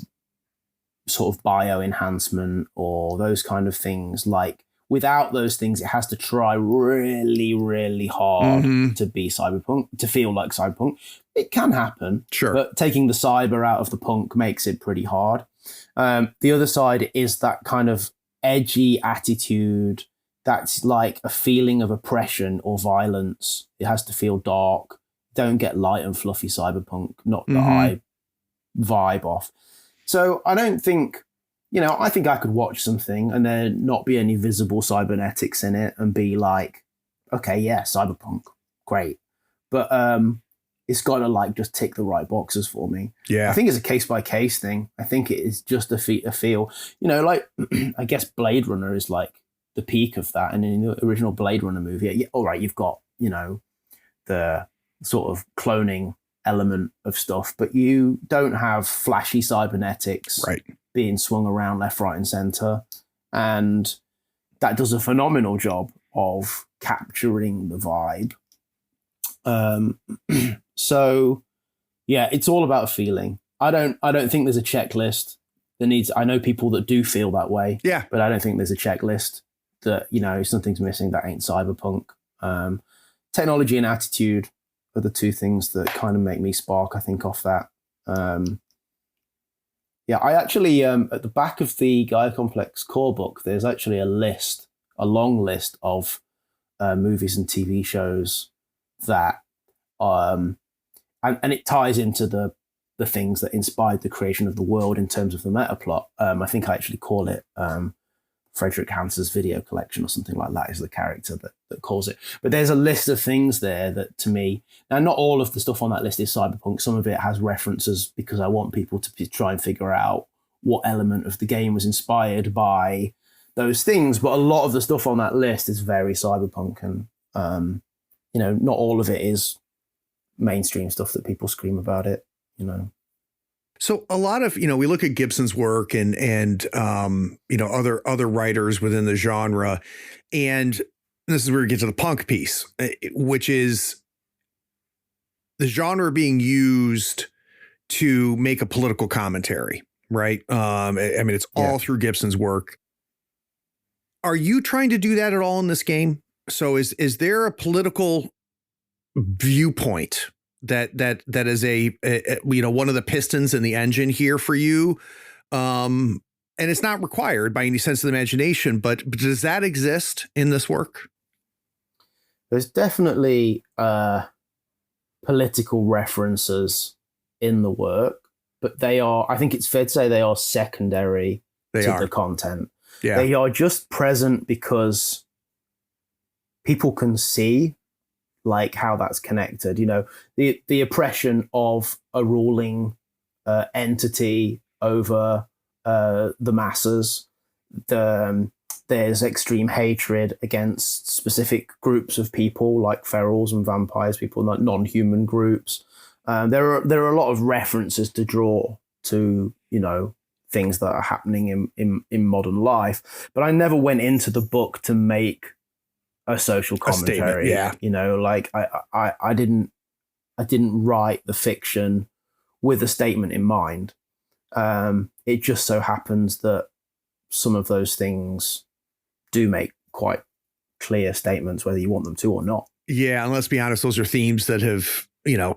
sort of bio enhancement or those kind of things, like without those things, it has to try really, really hard to be cyberpunk, to feel like cyberpunk. It can happen, sure, but taking the cyber out of the punk makes it pretty hard. The other side is that kind of edgy attitude that's like a feeling of oppression or violence. It has to feel dark. Don't get light and fluffy cyberpunk, not that I vibe off. So I don't think, I think I could watch something and there not be any visible cybernetics in it and be like, okay, yeah, cyberpunk, great. But it's got to like just tick the right boxes for me. Yeah. I think it's a case by case thing. I think it is just a feel, like I guess Blade Runner is like the peak of that. And in the original Blade Runner movie, yeah, all right, you've got, the sort of cloning element of stuff, but you don't have flashy cybernetics being swung around left, right, and center. And that does a phenomenal job of capturing the vibe. So yeah, it's all about feeling. I don't think there's a checklist that needs, I know people that do feel that way. Yeah. But I don't think there's a checklist that, something's missing that ain't cyberpunk. Technology and attitude are the 2 things that kind of make me spark, I think, off that. I actually, at the back of the Gaia Complex core book, there's actually a long list of movies and TV shows that, and it ties into the things that inspired the creation of the world in terms of the meta plot. I think I actually call it Frederick Hanser's video collection or something like that is the character that calls it. But there's a list of things there that, to me, now not all of the stuff on that list is cyberpunk. Some of it has references because I want people to try and figure out what element of the game was inspired by those things. But a lot of the stuff on that list is very cyberpunk, and not all of it is mainstream stuff that people scream about it. you know. So a lot of, we look at Gibson's work and other writers within the genre, and this is where we get to the punk piece, which is the genre being used to make a political commentary, right? It's all through Gibson's work. Are you trying to do that at all in this game? So is there a political viewpoint that is a one of the pistons in the engine here for you? And it's not required by any sense of the imagination, but does that exist in this work? There's definitely political references in the work, but I think it's fair to say they are secondary to the content. Yeah. They are just present because people can see like how that's connected, the oppression of a ruling entity over the masses. There's extreme hatred against specific groups of people like ferals and vampires, people not non-human groups. There are a lot of references to draw to, things that are happening in modern life. But I never went into the book to make a social commentary. I didn't write the fiction with a statement in mind. It just so happens that some of those things do make quite clear statements, whether you want them to or not. Yeah, and let's be honest, those are themes that have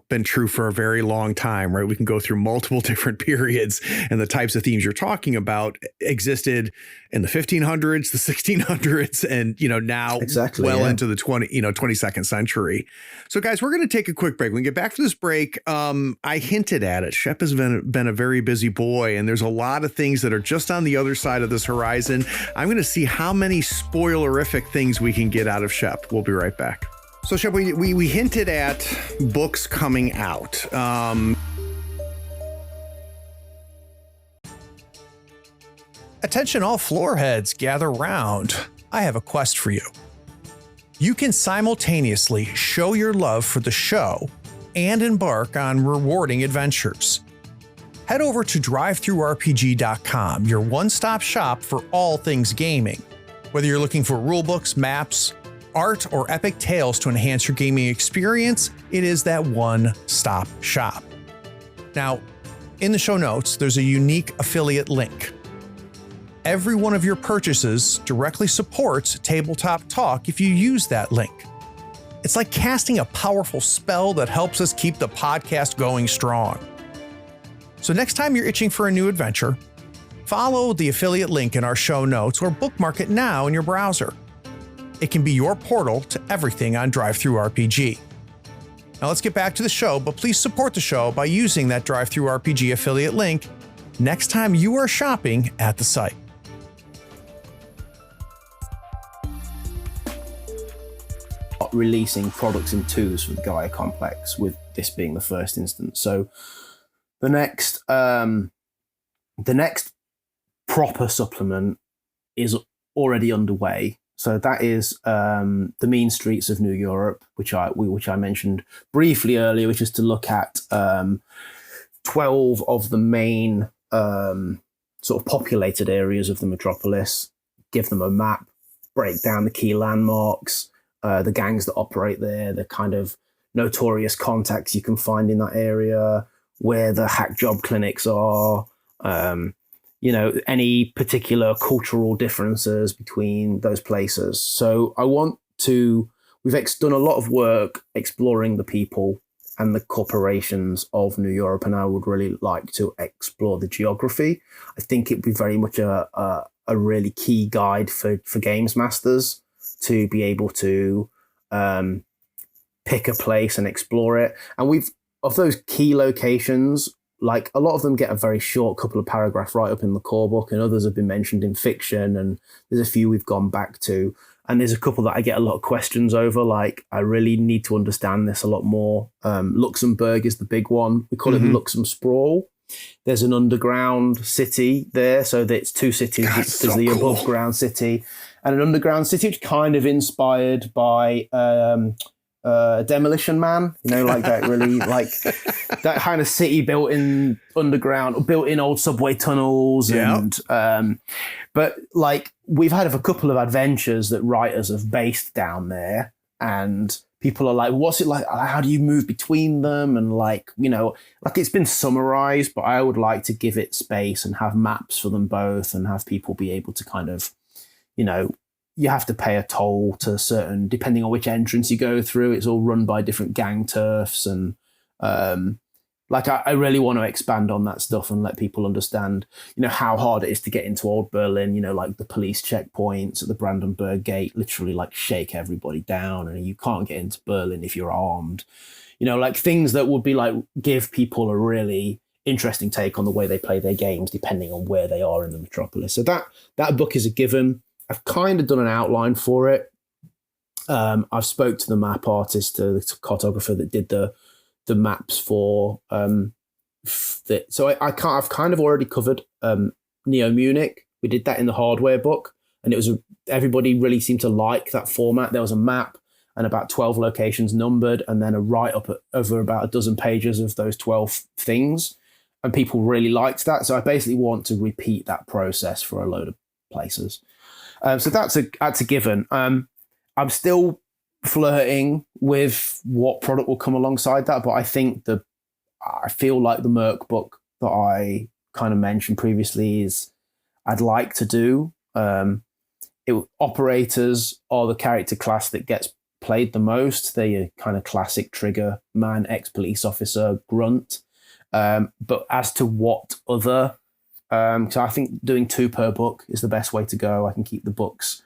been true for a very long time, right? We can go through multiple different periods, and the types of themes you're talking about existed in the 1500s, the 1600s, and now into the 22nd century. So guys, we're going to take a quick break. When we get back from this break, I hinted at it. Shep has been a very busy boy, and there's a lot of things that are just on the other side of this horizon. I'm going to see how many spoilerific things we can get out of Shep. We'll be right back. So, Shep, we hinted at books coming out. Attention all floor heads, gather round. I have a quest for you. You can simultaneously show your love for the show and embark on rewarding adventures. Head over to drivethrurpg.com, your one-stop shop for all things gaming. Whether you're looking for rulebooks, maps, art, or epic tales to enhance your gaming experience, it is that one-stop shop. Now, in the show notes, there's a unique affiliate link. Every one of your purchases directly supports Tabletop Talk if you use that link. It's like casting a powerful spell that helps us keep the podcast going strong. So next time you're itching for a new adventure, follow the affiliate link in our show notes or bookmark it now in your browser. It can be your portal to everything on DriveThruRPG. Now let's get back to the show, but please support the show by using that DriveThruRPG affiliate link next time you are shopping at the site. Releasing products in twos for the Gaia Complex, with this being the first instance. So the next proper supplement is already underway. So that is the Mean Streets of New Europe, which I mentioned briefly earlier, which is to look at 12 of the main sort of populated areas of the metropolis, give them a map, break down the key landmarks, the gangs that operate there, the kind of notorious contacts you can find in that area, where the hack job clinics are, any particular cultural differences between those places. So we've done a lot of work exploring the people and the corporations of New Europe, and I would really like to explore the geography. I think it'd be very much a really key guide for games masters to be able to pick a place and explore it. And of those key locations, like a lot of them get a very short couple of paragraphs right up in the core book, and others have been mentioned in fiction, and there's a few we've gone back to, and there's a couple that I get a lot of questions over, like I really need to understand this a lot more. Luxembourg is the big one. We call it the Luxem Sprawl. There's an underground city there, so it's two cities. There's the above ground city and an underground city, which kind of inspired by Demolition Man, like that really like that kind of city built in underground, built in old subway tunnels. And but like we've had a couple of adventures that writers have based down there, and people are like, what's it like? How do you move between them? And like, you know, like it's been summarized, but I would like to give it space and have maps for them both and have people be able to kind of, you know, you have to pay a toll to certain, depending on which entrance you go through. It's all run by different gang turfs. And like, I really want to expand on that stuff and let people understand, you know, how hard it is to get into old Berlin, you know, like the police checkpoints at the Brandenburg Gate, literally like shake everybody down. And you can't get into Berlin if you're armed, you know, like things that would be like, give people a really interesting take on the way they play their games, depending on where they are in the metropolis. So that book is a given. I've kind of done an outline for it. I've spoke to the map artist, the cartographer that did the maps for so I've kind of already covered Neo Munich. We did that in the hardware book, and it was everybody really seemed to like that format. There was a map and about 12 locations numbered, and then a write-up over about a dozen pages of those 12 things, and people really liked that. So I basically want to repeat that process for a load of places. So that's a given. I'm still flirting with what product will come alongside that, but I think I feel like the Merc book that I kind of mentioned previously is I'd like to do. Operators are the character class that gets played the most. They're your kind of classic trigger man, ex-police officer, grunt. But as to what other... so I think doing 2 per book is the best way to go. I can keep the books.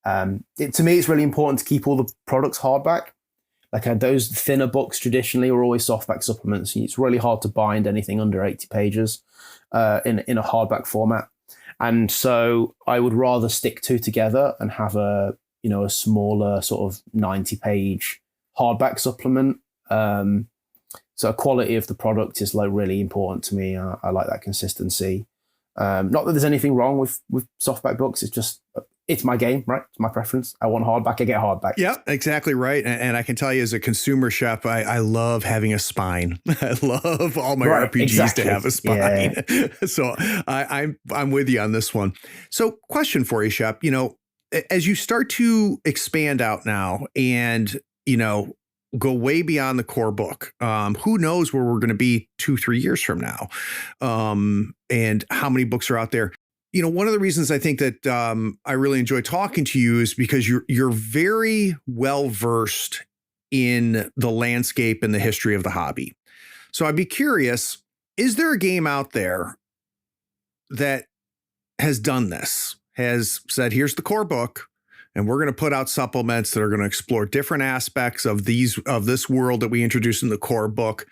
To me, it's really important to keep all the products hardback. Like those thinner books traditionally are always softback supplements. It's really hard to bind anything under 80 pages in a hardback format. And so I would rather stick 2 together and have a smaller sort of 90-page hardback supplement. So quality of the product is like really important to me. I like that consistency. Not that there's anything wrong with softback books. It's just, it's my game, right? It's my preference. I want hardback, I get hardback. Yeah, exactly right. And I can tell you as a consumer, Shep, I love having a spine. I love all my RPGs to have a spine. Yeah. So I'm with you on this one. So question for you, Shep, you know, as you start to expand out now and, you know, go way beyond the core book. Who knows where we're going to be 2-3 years from now, and how many books are out there. You know, one of the reasons I think that I really enjoy talking to you is because you're very well versed in the landscape and the history of the hobby. So I'd be curious, is there a game out there that has done this, has said, here's the core book, and we're going to put out supplements that are going to explore different aspects of this world that we introduced in the core book,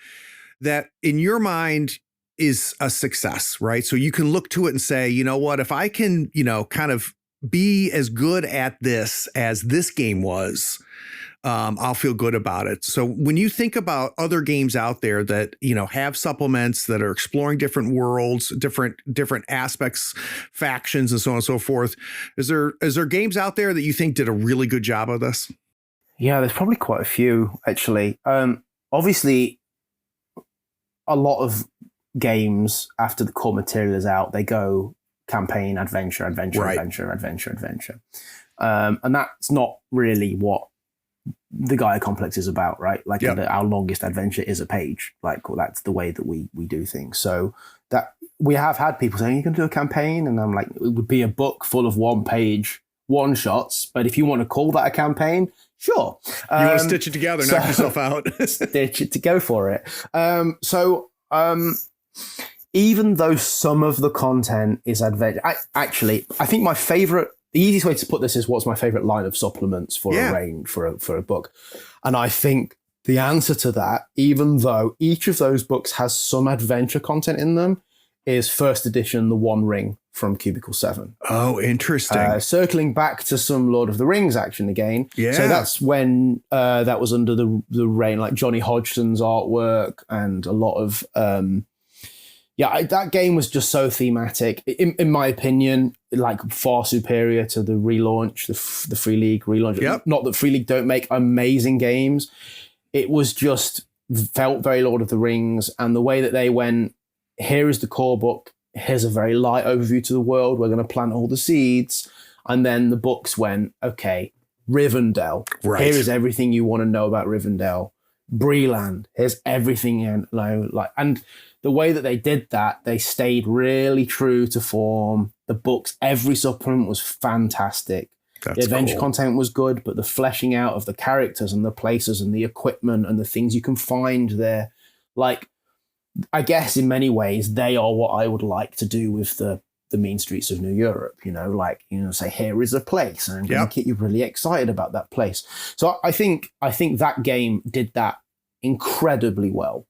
that in your mind is a success, right? So you can look to it and say, you know what, if I can, you know, kind of be as good at this as this game was, I'll feel good about it. So when you think about other games out there that, you know, have supplements that are exploring different worlds, different aspects, factions, and so on and so forth, is there games out there that you think did a really good job of this? Yeah, there's probably quite a few, actually. Obviously, a lot of games after the core material is out, they go campaign, adventure, right. adventure. And that's not really what the Gaia Complex is about, right? Like our longest adventure is a page. Like, well, that's the way that we do things. So that we have had people saying, you can do a campaign, and I'm like, it would be a book full of 1-page one-shots, but if you want to call that a campaign, sure. You want to stitch it together, knock yourself out. Stitch it to go for it. Even though some of the content is adventure, I think my favorite, the easiest way to put this is, what's my favorite line of supplements for a range, for a book. And I think the answer to that, even though each of those books has some adventure content in them, is first edition, The One Ring from Cubicle 7. Oh, interesting. Circling back to some Lord of the Rings action again. Yeah. So that's when that was under the reign, like Johnny Hodgson's artwork, and a lot of... that game was just so thematic, in my opinion, like far superior to the relaunch, the Free League relaunch. Yep. Not that Free League don't make amazing games. It was just felt very Lord of the Rings, and the way that they went, here is the core book, here's a very light overview to the world, we're going to plant all the seeds. And then the books went, okay, Rivendell, Right. here is everything you want to know about Rivendell. Breland, here's everything you know, like, and the way that they did that, they stayed really true to form. The books, every supplement was fantastic. That's The adventure cool. content was good, but the fleshing out of the characters and the places and the equipment and the things you can find there, like, I guess in many ways they are what I would like to do with the mean streets of New Europe, you know, like, you know, say, here is a place, and I'm going to get you really excited about that place. So I think that game did that incredibly well.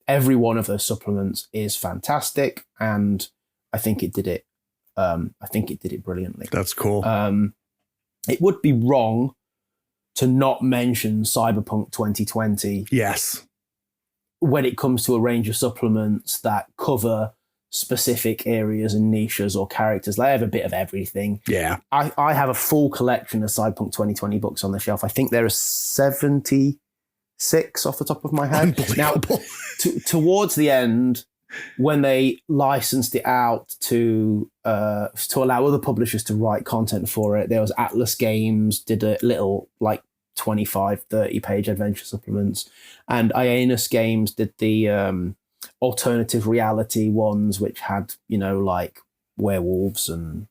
Every one of those supplements is fantastic, and I think it did it. I think it did it brilliantly. That's cool. It would be wrong to not mention Cyberpunk 2020 Yes. when it comes to a range of supplements that cover specific areas and niches or characters. They have a bit of everything. Yeah. I have a full collection of Cyberpunk 2020 books on the shelf. I think there are 76 off the top of my head. Unbelievable. Now, towards the end, when they licensed it out to allow other publishers to write content for it, there was Atlas Games did a little like 25, 30 page adventure supplements, and Ionis Games did the alternative reality ones, which had, you know, like werewolves and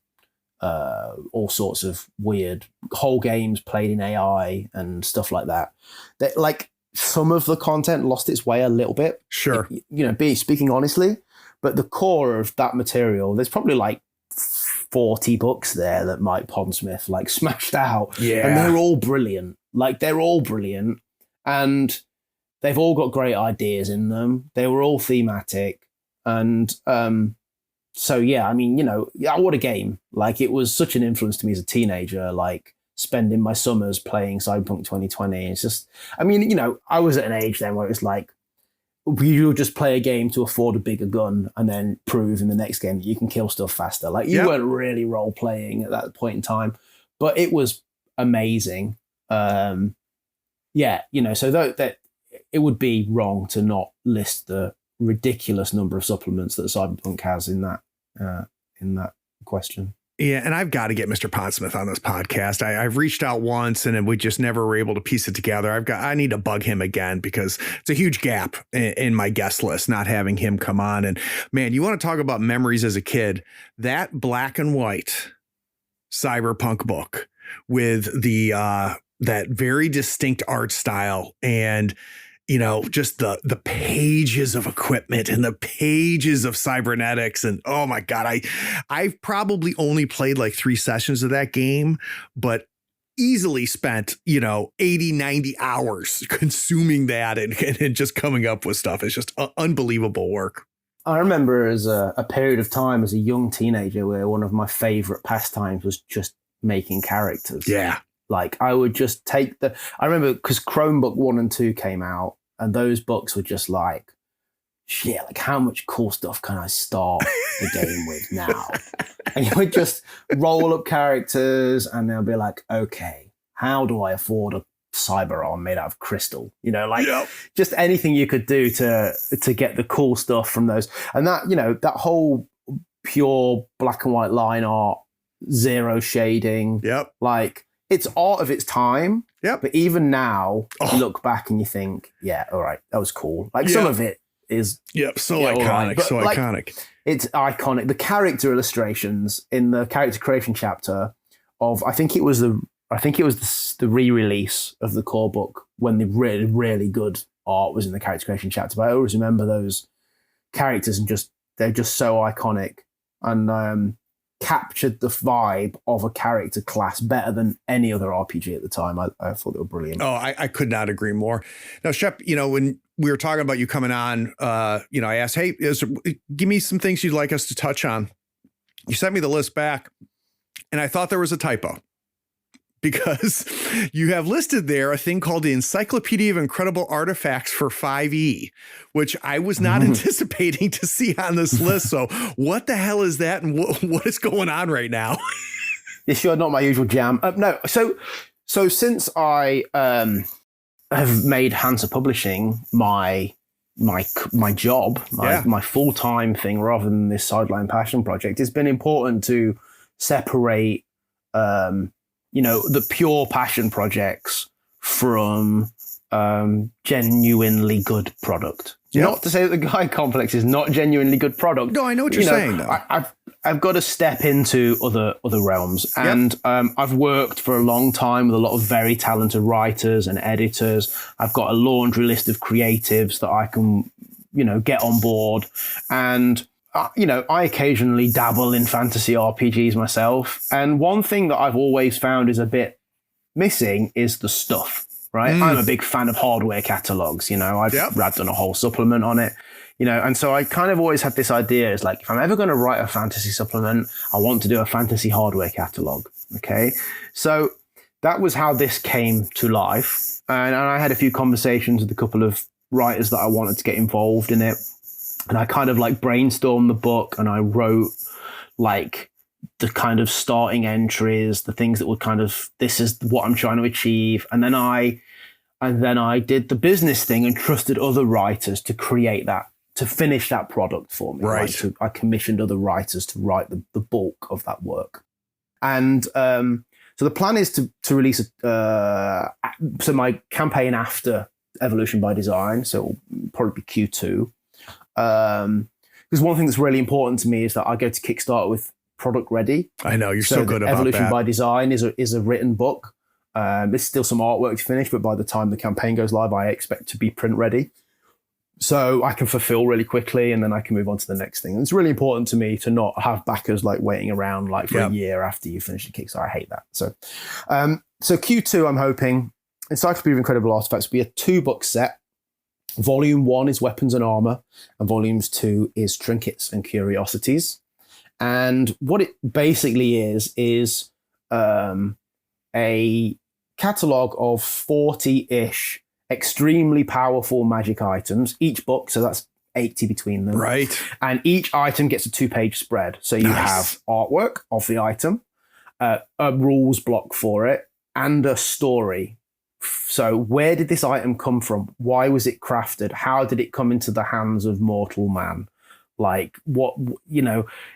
all sorts of weird whole games played in AI and stuff like that. That, like, some of the content lost its way a little bit. Sure. You know, speaking honestly, but the core of that material, there's probably like 40 books there that Mike Pondsmith like smashed out. Yeah. And they're all brilliant. Like, they're all brilliant. And they've all got great ideas in them. They were all thematic. And so, yeah, I mean, you know, yeah, what a game. Like, it was such an influence to me as a teenager, like spending my summers playing Cyberpunk 2020. It's just, I mean, you know, I was at an age then where it was like, you just play a game to afford a bigger gun and then prove in the next game that you can kill stuff faster. Like, you weren't really role playing at that point in time, but it was amazing. Yeah, you know, so that it would be wrong to not list the ridiculous number of supplements that Cyberpunk has in that question. Yeah, and I've got to get Mr. Pondsmith on this podcast. I've reached out once and we just never were able to piece it together. I need to bug him again because it's a huge gap in my guest list, not having him come on. And man, you want to talk about memories as a kid, that black and white Cyberpunk book with the that very distinct art style and, you know, just the pages of equipment and the pages of cybernetics. And oh my God, I've probably only played like 3 sessions of that game, but easily spent, you know, 80, 90 hours consuming that and just coming up with stuff. It's just unbelievable work. I remember as a period of time as a young teenager where one of my favorite pastimes was just making characters. Yeah. Like, I would just take I remember because Chromebook 1 and 2 came out, and those books were just like, shit, like, how much cool stuff can I start the game with now? And you would just roll up characters, and they'll be like, okay, how do I afford a cyber arm made out of crystal? You know, like, just anything you could do to get the cool stuff from those. And that, you know, that whole pure black and white line art, zero shading, like, it's art of its time. But even now, you look back and you think, yeah, all right, that was cool. Like, some of it is so iconic, so like, iconic. It's iconic. The character illustrations in the character creation chapter of, I think it was the re-release of the core book when the really, really good art was in the character creation chapter. But I always remember those characters and they're just so iconic and captured the vibe of a character class better than any other RPG at the time. I thought they were brilliant. Oh, I could not agree more. Now, Shep, you know, when we were talking about you coming on, you know, I asked, hey, give me some things you'd like us to touch on. You sent me the list back and I thought there was a typo because you have listed there a thing called the Encyclopedia of Incredible Artifacts for 5e, which I was not anticipating to see on this list. So what the hell is that? And what is going on right now? It's sure not my usual jam. No. So since I have made Hansa Publishing my job, my full-time thing, rather than this sideline passion project, it's been important to separate, the pure passion projects from genuinely good product. Yep. Not to say that the Gaia Complex is not genuinely good product. No, I know what you're saying, though. I've got to step into other realms, and I've worked for a long time with a lot of very talented writers and editors. I've got a laundry list of creatives that I can, get on board, and I occasionally dabble in fantasy RPGs myself. And one thing that I've always found is a bit missing is the stuff. Right, I'm a big fan of hardware catalogs. I've done a whole supplement on it. And so I kind of always had this idea is like, if I'm ever going to write a fantasy supplement, I want to do a fantasy hardware catalog. Okay. So that was how this came to life. And I had a few conversations with a couple of writers that I wanted to get involved in it. And I kind of like brainstormed the book, and I wrote like the kind of starting entries, the things that were kind of, this is what I'm trying to achieve. And then I did the business thing and trusted other writers to create that, to finish that product for me. Right. So I commissioned other writers to write the bulk of that work. And so the plan is to release so my campaign after Evolution by Design, so it'll probably be Q2. Because one thing that's really important to me is that I go to Kickstarter with product ready. I know, you're so good about Evolution that. by Design is a written book. There's still some artwork to finish, but by the time the campaign goes live, I expect to be print ready. So I can fulfill really quickly, and then I can move on to the next thing. And it's really important to me to not have backers like waiting around like for a year after you finish the Kickstarter. I hate that. So Q2, I'm hoping Encyclopedia of Incredible Artifacts will be a 2-book set. Volume 1 is Weapons and Armor, and Volumes 2 is Trinkets and Curiosities. And what it basically is a catalog of 40-ish extremely powerful magic items, each book, so that's 80 between them. Right. And each item gets a 2-page spread. So you have artwork of the item, a rules block for it, and a story. So where did this item come from? Why was it crafted? How did it come into the hands of mortal man? Like, what,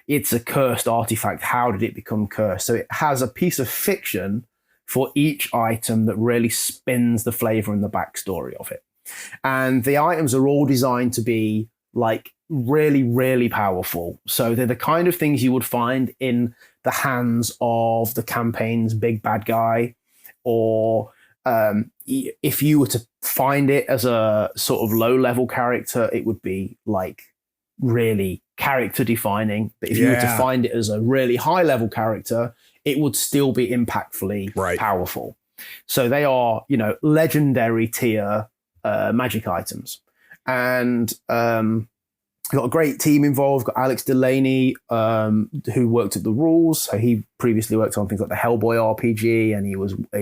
it's a cursed artifact. How did it become cursed? So it has a piece of fiction for each item that really spins the flavor and the backstory of it. And the items are all designed to be like really, really powerful. So they're the kind of things you would find in the hands of the campaign's big bad guy, or if you were to find it as a sort of low level character, it would be like really character defining. But if you were to find it as a really high level character, it would still be impactfully powerful. So they are, legendary tier magic items. And we've got a great team involved. We've got Alex Delaney, who worked at the rules. So he previously worked on things like the Hellboy RPG, and he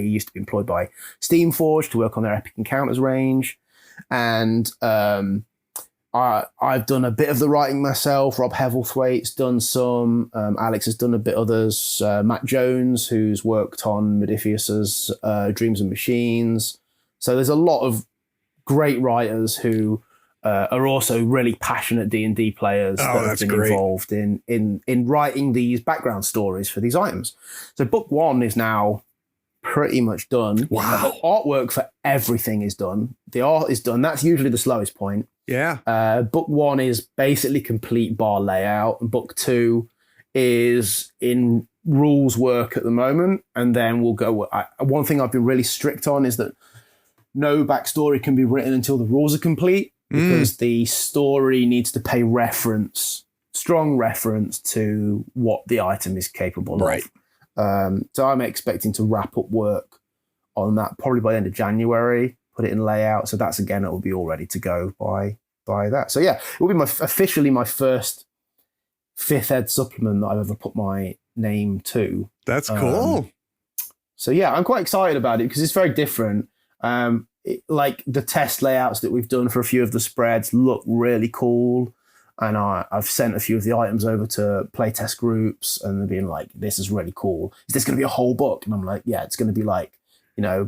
used to be employed by Steamforged to work on their Epic Encounters range. And I've done a bit of the writing myself. Rob Hevelthwaite's done some. Alex has done a bit others. Matt Jones, who's worked on Modiphius's Dreams and Machines. So there's a lot of great writers who are also really passionate D&D players that have been involved in writing these background stories for these items. So book 1 is now pretty much done. Wow. Artwork for everything is done. The art is done. That's usually the slowest point. Yeah. Book 1 is basically complete bar layout, and book 2 is in rules work at the moment. And then we'll go. One thing I've been really strict on is that no backstory can be written until the rules are complete, because the story needs to pay strong reference to what the item is capable of. So I'm expecting to wrap up work on that probably by the end of January, put it in layout. So that's, again, it will be all ready to go by that. So yeah, it will be officially my first 5th ed supplement that I've ever put my name to. That's cool. So yeah, I'm quite excited about it because it's very different. Like the test layouts that we've done for a few of the spreads look really cool. And I've sent a few of the items over to playtest groups, and they're being like, this is really cool. Is this going to be a whole book? And I'm like, yeah, it's going to be like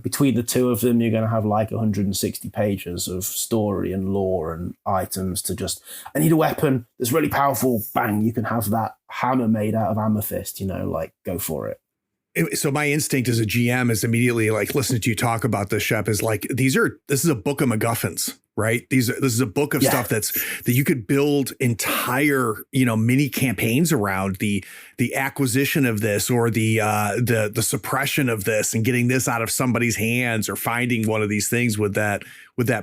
between the two of them, you're going to have like 160 pages of story and lore and items to just, I need a weapon that's really powerful. Bang, you can have that hammer made out of amethyst, like go for it. So my instinct as a GM is immediately like listening to you talk about this, Shep, is like, this is a book of MacGuffins, right? This is a book of stuff that you could build entire, mini campaigns around the acquisition of this or the suppression of this and getting this out of somebody's hands or finding one of these things with that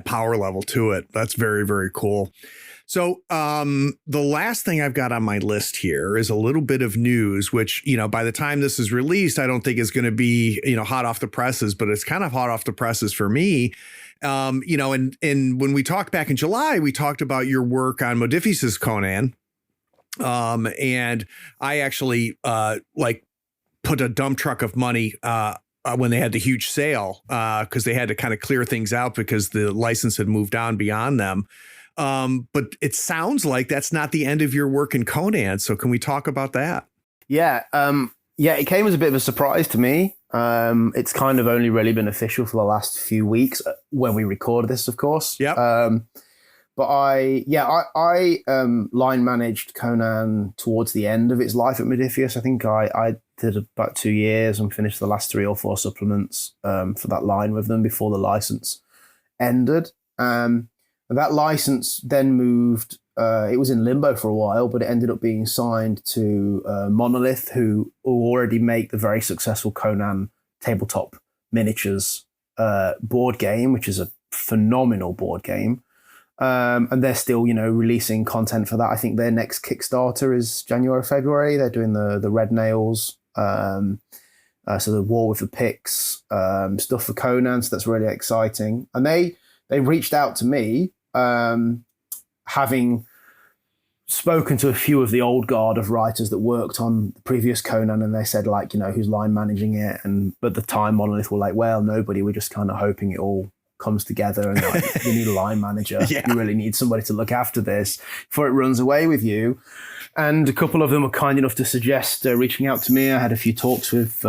power level to it. That's very, very cool. So the last thing I've got on my list here is a little bit of news, which, by the time this is released, I don't think is going to be, hot off the presses, but it's kind of hot off the presses for me. And when we talked back in July, we talked about your work on Modiphius's Conan. And I actually put a dump truck of money when they had the huge sale because they had to kind of clear things out because the license had moved on beyond them. But it sounds like that's not the end of your work in Conan. So can we talk about that? Yeah. It came as a bit of a surprise to me. It's kind of only really been official for the last few weeks when we recorded this, of course. Yeah. But I line managed Conan towards the end of its life at Modiphius. I think I did about 2 years and finished the last 3 or 4 supplements for that line with them before the license ended. And that license then moved, it was in limbo for a while, but it ended up being signed to Monolith, who already make the very successful Conan tabletop miniatures board game, which is a phenomenal board game. And they're still, releasing content for that. I think their next Kickstarter is January, February. They're doing the Red Nails, so the War with the Picts, stuff for Conan. So that's really exciting. And they reached out to me, having spoken to a few of the old guard of writers that worked on the previous Conan, and they said, who's line managing it? And at the time, Monolith were like, well, nobody. We're just kind of hoping it all comes together, and you need a line manager. Yeah. You really need somebody to look after this before it runs away with you. And a couple of them were kind enough to suggest reaching out to me. I had a few talks with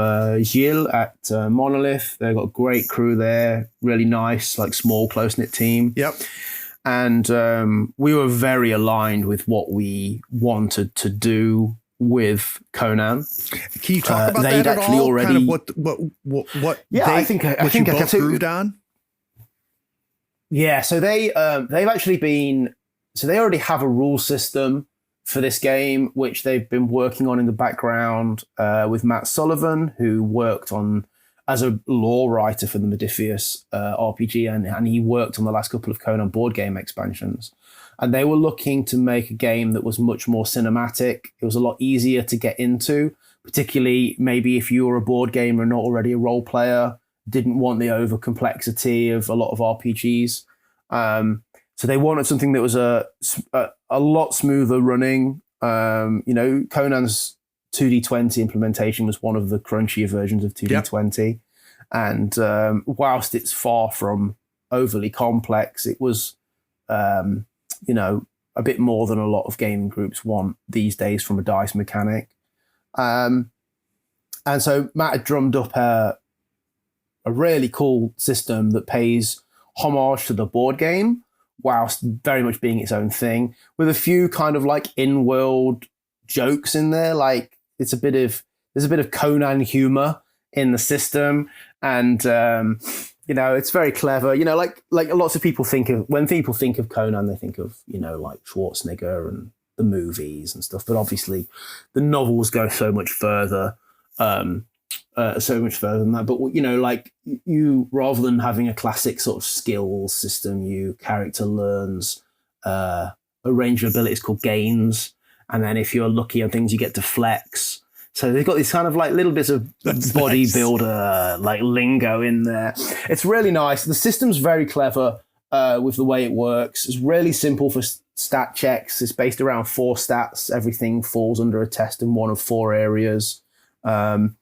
Gilles at Monolith. They've got a great crew there, really nice, small, close-knit team. Yep. And we were very aligned with what we wanted to do with Conan. Can you talk about that at all? Already, kind of what? Yeah, I think you both moved on. Yeah, so they've actually been. So they already have a rule system for this game, which they've been working on in the background with Matt Sullivan, who worked on as a lore writer for the Modiphius RPG, and he worked on the last couple of Conan board game expansions. And they were looking to make a game that was much more cinematic. It was a lot easier to get into, particularly maybe if you were a board gamer and not already a role player, didn't want the over complexity of a lot of RPGs. So they wanted something that was a lot smoother running. Conan's 2D20 implementation was one of the crunchier versions of 2D20. Yep. And whilst it's far from overly complex, it was, a bit more than a lot of gaming groups want these days from a dice mechanic. And so Matt had drummed up a really cool system that pays homage to the board game, whilst very much being its own thing, with a few kind of in-world jokes in there. There's a bit of Conan humor in the system, and it's very clever. Lots of people when people think of Conan, they think of Schwarzenegger and the movies and stuff. But obviously, the novels go so much further than that. But you rather than having a classic sort of skills system, your character learns a range of abilities called gains. And then if you're lucky on things, you get to flex. So they've got these kind of little bits of bodybuilder lingo in there. It's really nice. The system's very clever with the way it works. It's really simple for stat checks. It's based around 4 stats. Everything falls under a test in one of 4 areas. And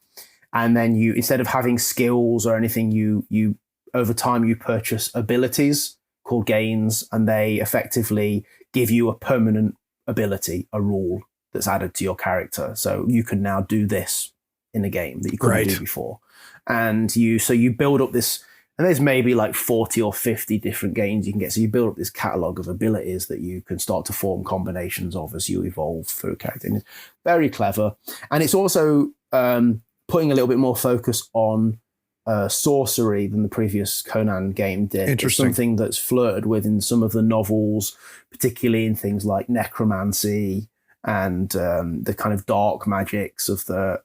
then you, instead of having skills or anything, you over time you purchase abilities called gains, and they effectively give you a permanent ability, a rule that's added to your character. So you can now do this in a game that you couldn't do before. and you build up this, and there's maybe like 40 or 50 different games you can get. So you build up this catalog of abilities that you can start to form combinations of as you evolve through character. And it's very clever. And it's also putting a little bit more focus on sorcery than the previous Conan game did. Interesting. It's something that's flirted with in some of the novels, particularly in things like necromancy and the kind of dark magics of the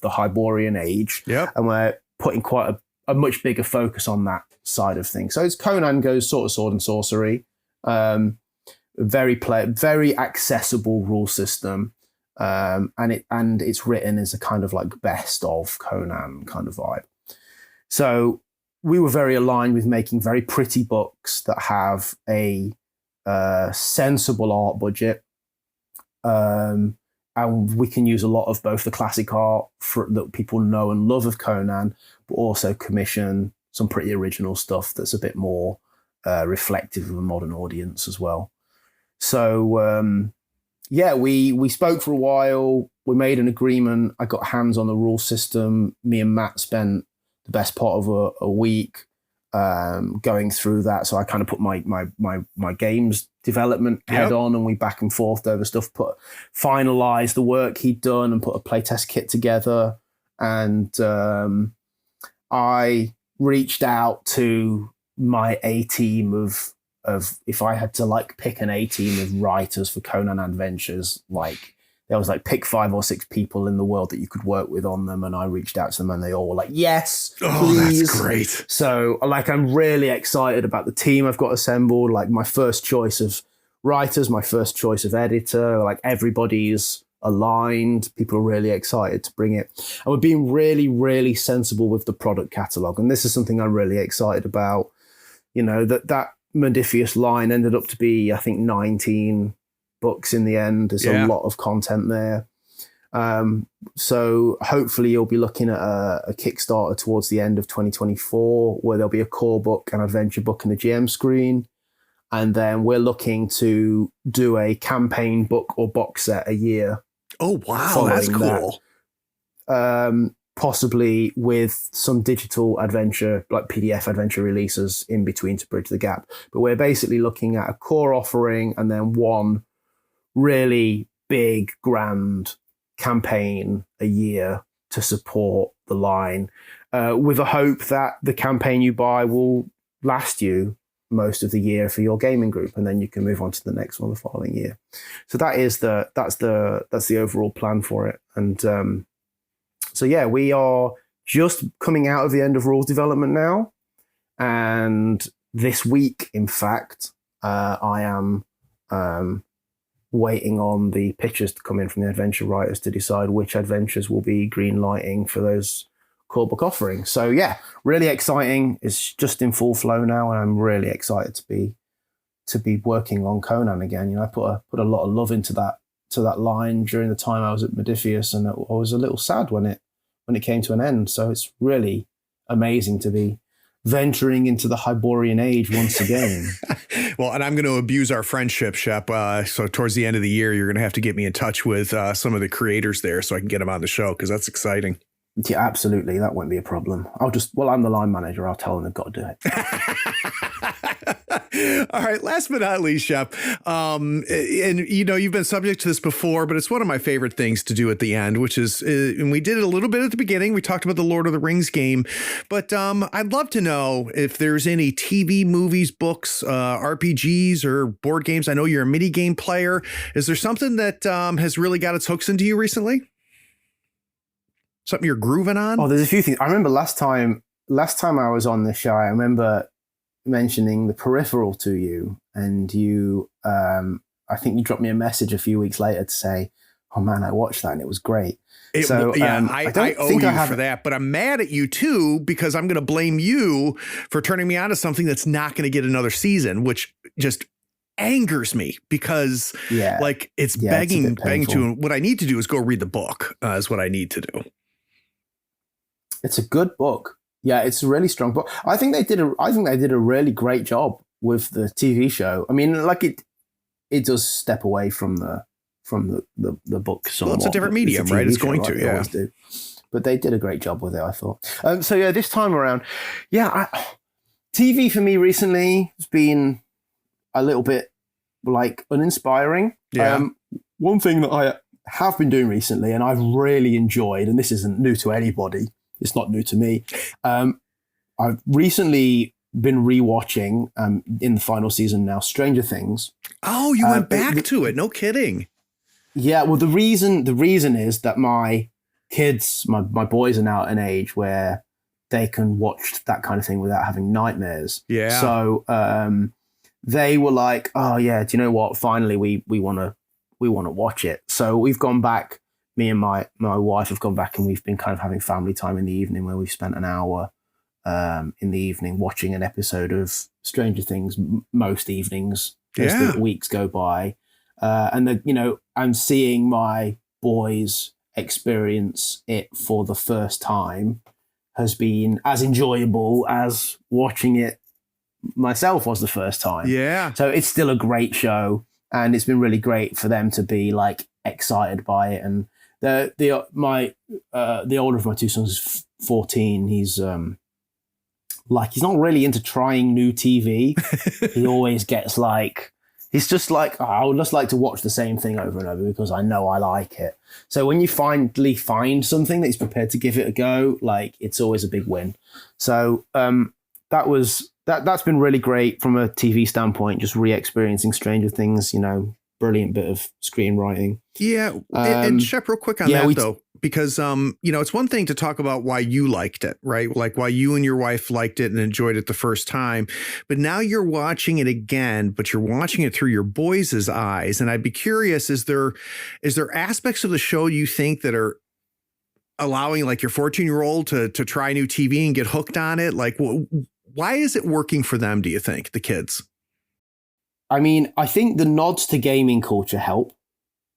Hyborian Age. Yep. And we're putting quite a much bigger focus on that side of things. So it's Conan goes sort of sword and sorcery, very accessible rule system, and it's written as a kind of like best of Conan kind of vibe. So we were very aligned with making very pretty books that have a sensible art budget, and we can use a lot of both the classic art that people know and love of Conan, but also commission some pretty original stuff that's a bit more reflective of a modern audience as well. So, we spoke for a while. We made an agreement. I got hands on the rule system. Me and Matt spent the best part of a week going through that. So I kind of put my games development head on, and we back and forth over stuff, finalized the work he'd done and put a playtest kit together. And I reached out to my A team of if I had to like pick an A team of writers for Conan Adventures, like there was like pick 5 or 6 people in the world that you could work with on them. And I reached out to them and they all were like, yes, please. That's great. So like, I'm really excited about the team I've got assembled, like my first choice of writers, my first choice of editor, like everybody's aligned. People are really excited to bring it. And we're being really, really sensible with the product catalog. And this is something I'm really excited about. You know, that Modifius line ended up to be, I think, 19 books in the end. There's a lot of content there. So hopefully you'll be looking at a Kickstarter towards the end of 2024 where there'll be a core book, an adventure book, and a GM screen. And then we're looking to do a campaign book or box set a year. Oh, wow. That's cool. Possibly with some digital adventure, like PDF adventure releases in between to bridge the gap. But we're basically looking at a core offering and then one really big, grand campaign a year to support the line, with a hope that the campaign you buy will last you most of the year for your gaming group, and then you can move on to the next one the following year. So that's the overall plan for it. And we are just coming out of the end of rules development now, and this week, in fact, I am waiting on the pitches to come in from the adventure writers to decide which adventures will be green lighting for those core book offerings. So yeah, really exciting. It's just in full flow now, and I'm really excited to be working on Conan again. You know, I put a lot of love into that line during the time I was at Modifius, and I was a little sad when it came to an end. So it's really amazing to be venturing into the Hyborian Age once again. Well, and I'm going to abuse our friendship, Shep. So towards the end of the year, you're going to have to get me in touch with some of the creators there so I can get them on the show, because that's exciting. Yeah, absolutely. That won't be a problem. I'm the line manager. I'll tell them they've got to do it. All right. Last but not least, Shep, and you know, you've been subject to this before, but it's one of my favorite things to do at the end, which is, and we did it a little bit at the beginning. We talked about the Lord of the Rings game, but I'd love to know if there's any TV, movies, books, RPGs, or board games. I know you're a mini game player. Is there something that has really got its hooks into you recently? Something you're grooving on? Oh, there's a few things. I remember last time I was on the show, I remember mentioning The Peripheral to you, and you, I think you dropped me a message a few weeks later to say, oh man, I watched that and it was great. I owe you for that, but I'm mad at you too, because I'm going to blame you for turning me on to something that's not going to get another season, which just angers me, because it's begging to, what I need to do is go read the book, is what I need to do. It's a good book. Yeah, it's a really strong book. I think they did a really great job with the TV show. I mean, like it does step away from the book somewhat. Well, it's a different medium, right? It's going to, do. but they did a great job with it, I thought. So yeah, this time around, TV for me recently has been a little bit like uninspiring. Yeah. One thing that I have been doing recently, and I've really enjoyed, and this isn't new to anybody, it's not new to me. I've recently been rewatching in the final season now, Stranger Things. Oh, you went back to it? No kidding. Yeah, well, the reason is that my kids, my boys, are now at an age where they can watch that kind of thing without having nightmares. Yeah. So they were like, "Oh yeah, do you know what? Finally, we want to watch it." So we've gone back. Me and my wife have gone back, and we've been kind of having family time in the evening, where we've spent an hour in the evening watching an episode of Stranger Things most evenings as the weeks go by. And I'm seeing my boys experience it for the first time has been as enjoyable as watching it myself was the first time. Yeah. So it's still a great show, and it's been really great for them to be like excited by it. And the older of my two sons is 14. He's he's not really into trying new TV. He always gets like, he's just like, I would just like to watch the same thing over and over because I know I like it. So when you finally find something that he's prepared to give it a go, like it's always a big win. So that's been really great from a TV standpoint, just re-experiencing Stranger Things, brilliant bit of screenwriting. Yeah. And Shep, real quick on that though, because, it's one thing to talk about why you liked it, right? Like why you and your wife liked it and enjoyed it the first time, but now you're watching it again, but you're watching it through your boys' eyes. And I'd be curious, is there aspects of the show you think that are allowing like your 14-year-old to try new TV and get hooked on it? Like, why is it working for them, do you think, the kids? I mean, I think the nods to gaming culture help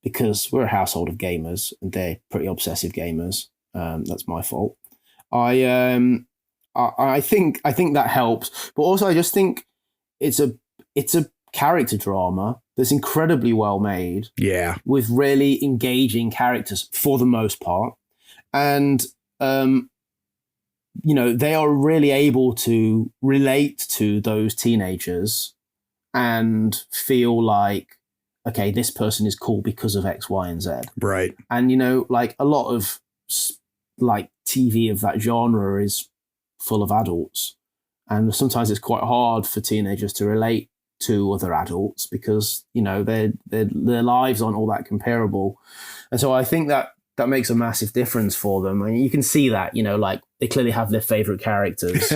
because we're a household of gamers and they're pretty obsessive gamers. That's my fault. I think that helps, but also I just think it's a character drama that's incredibly well made. Yeah, with really engaging characters for the most part, and they are really able to relate to those teenagers and feel like, okay, this person is cool because of X, Y, and Z. Right. And, like a lot of like TV of that genre is full of adults. And sometimes it's quite hard for teenagers to relate to other adults because, their lives aren't all that comparable. And so I think that makes a massive difference for them. I mean, you can see that, like they clearly have their favorite characters.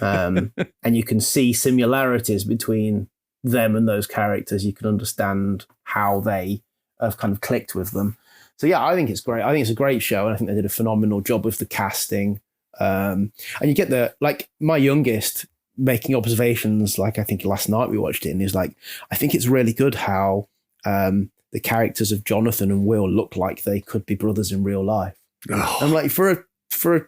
And you can see similarities between them and those characters. You can understand how they have kind of clicked with them. So yeah, I think it's great. I think it's a great show, and I think they did a phenomenal job with the casting. And you get my youngest making observations, like I think last night we watched it, and he's like, I think it's really good how the characters of Jonathan and Will look like they could be brothers in real life. Oh. I'm like, for a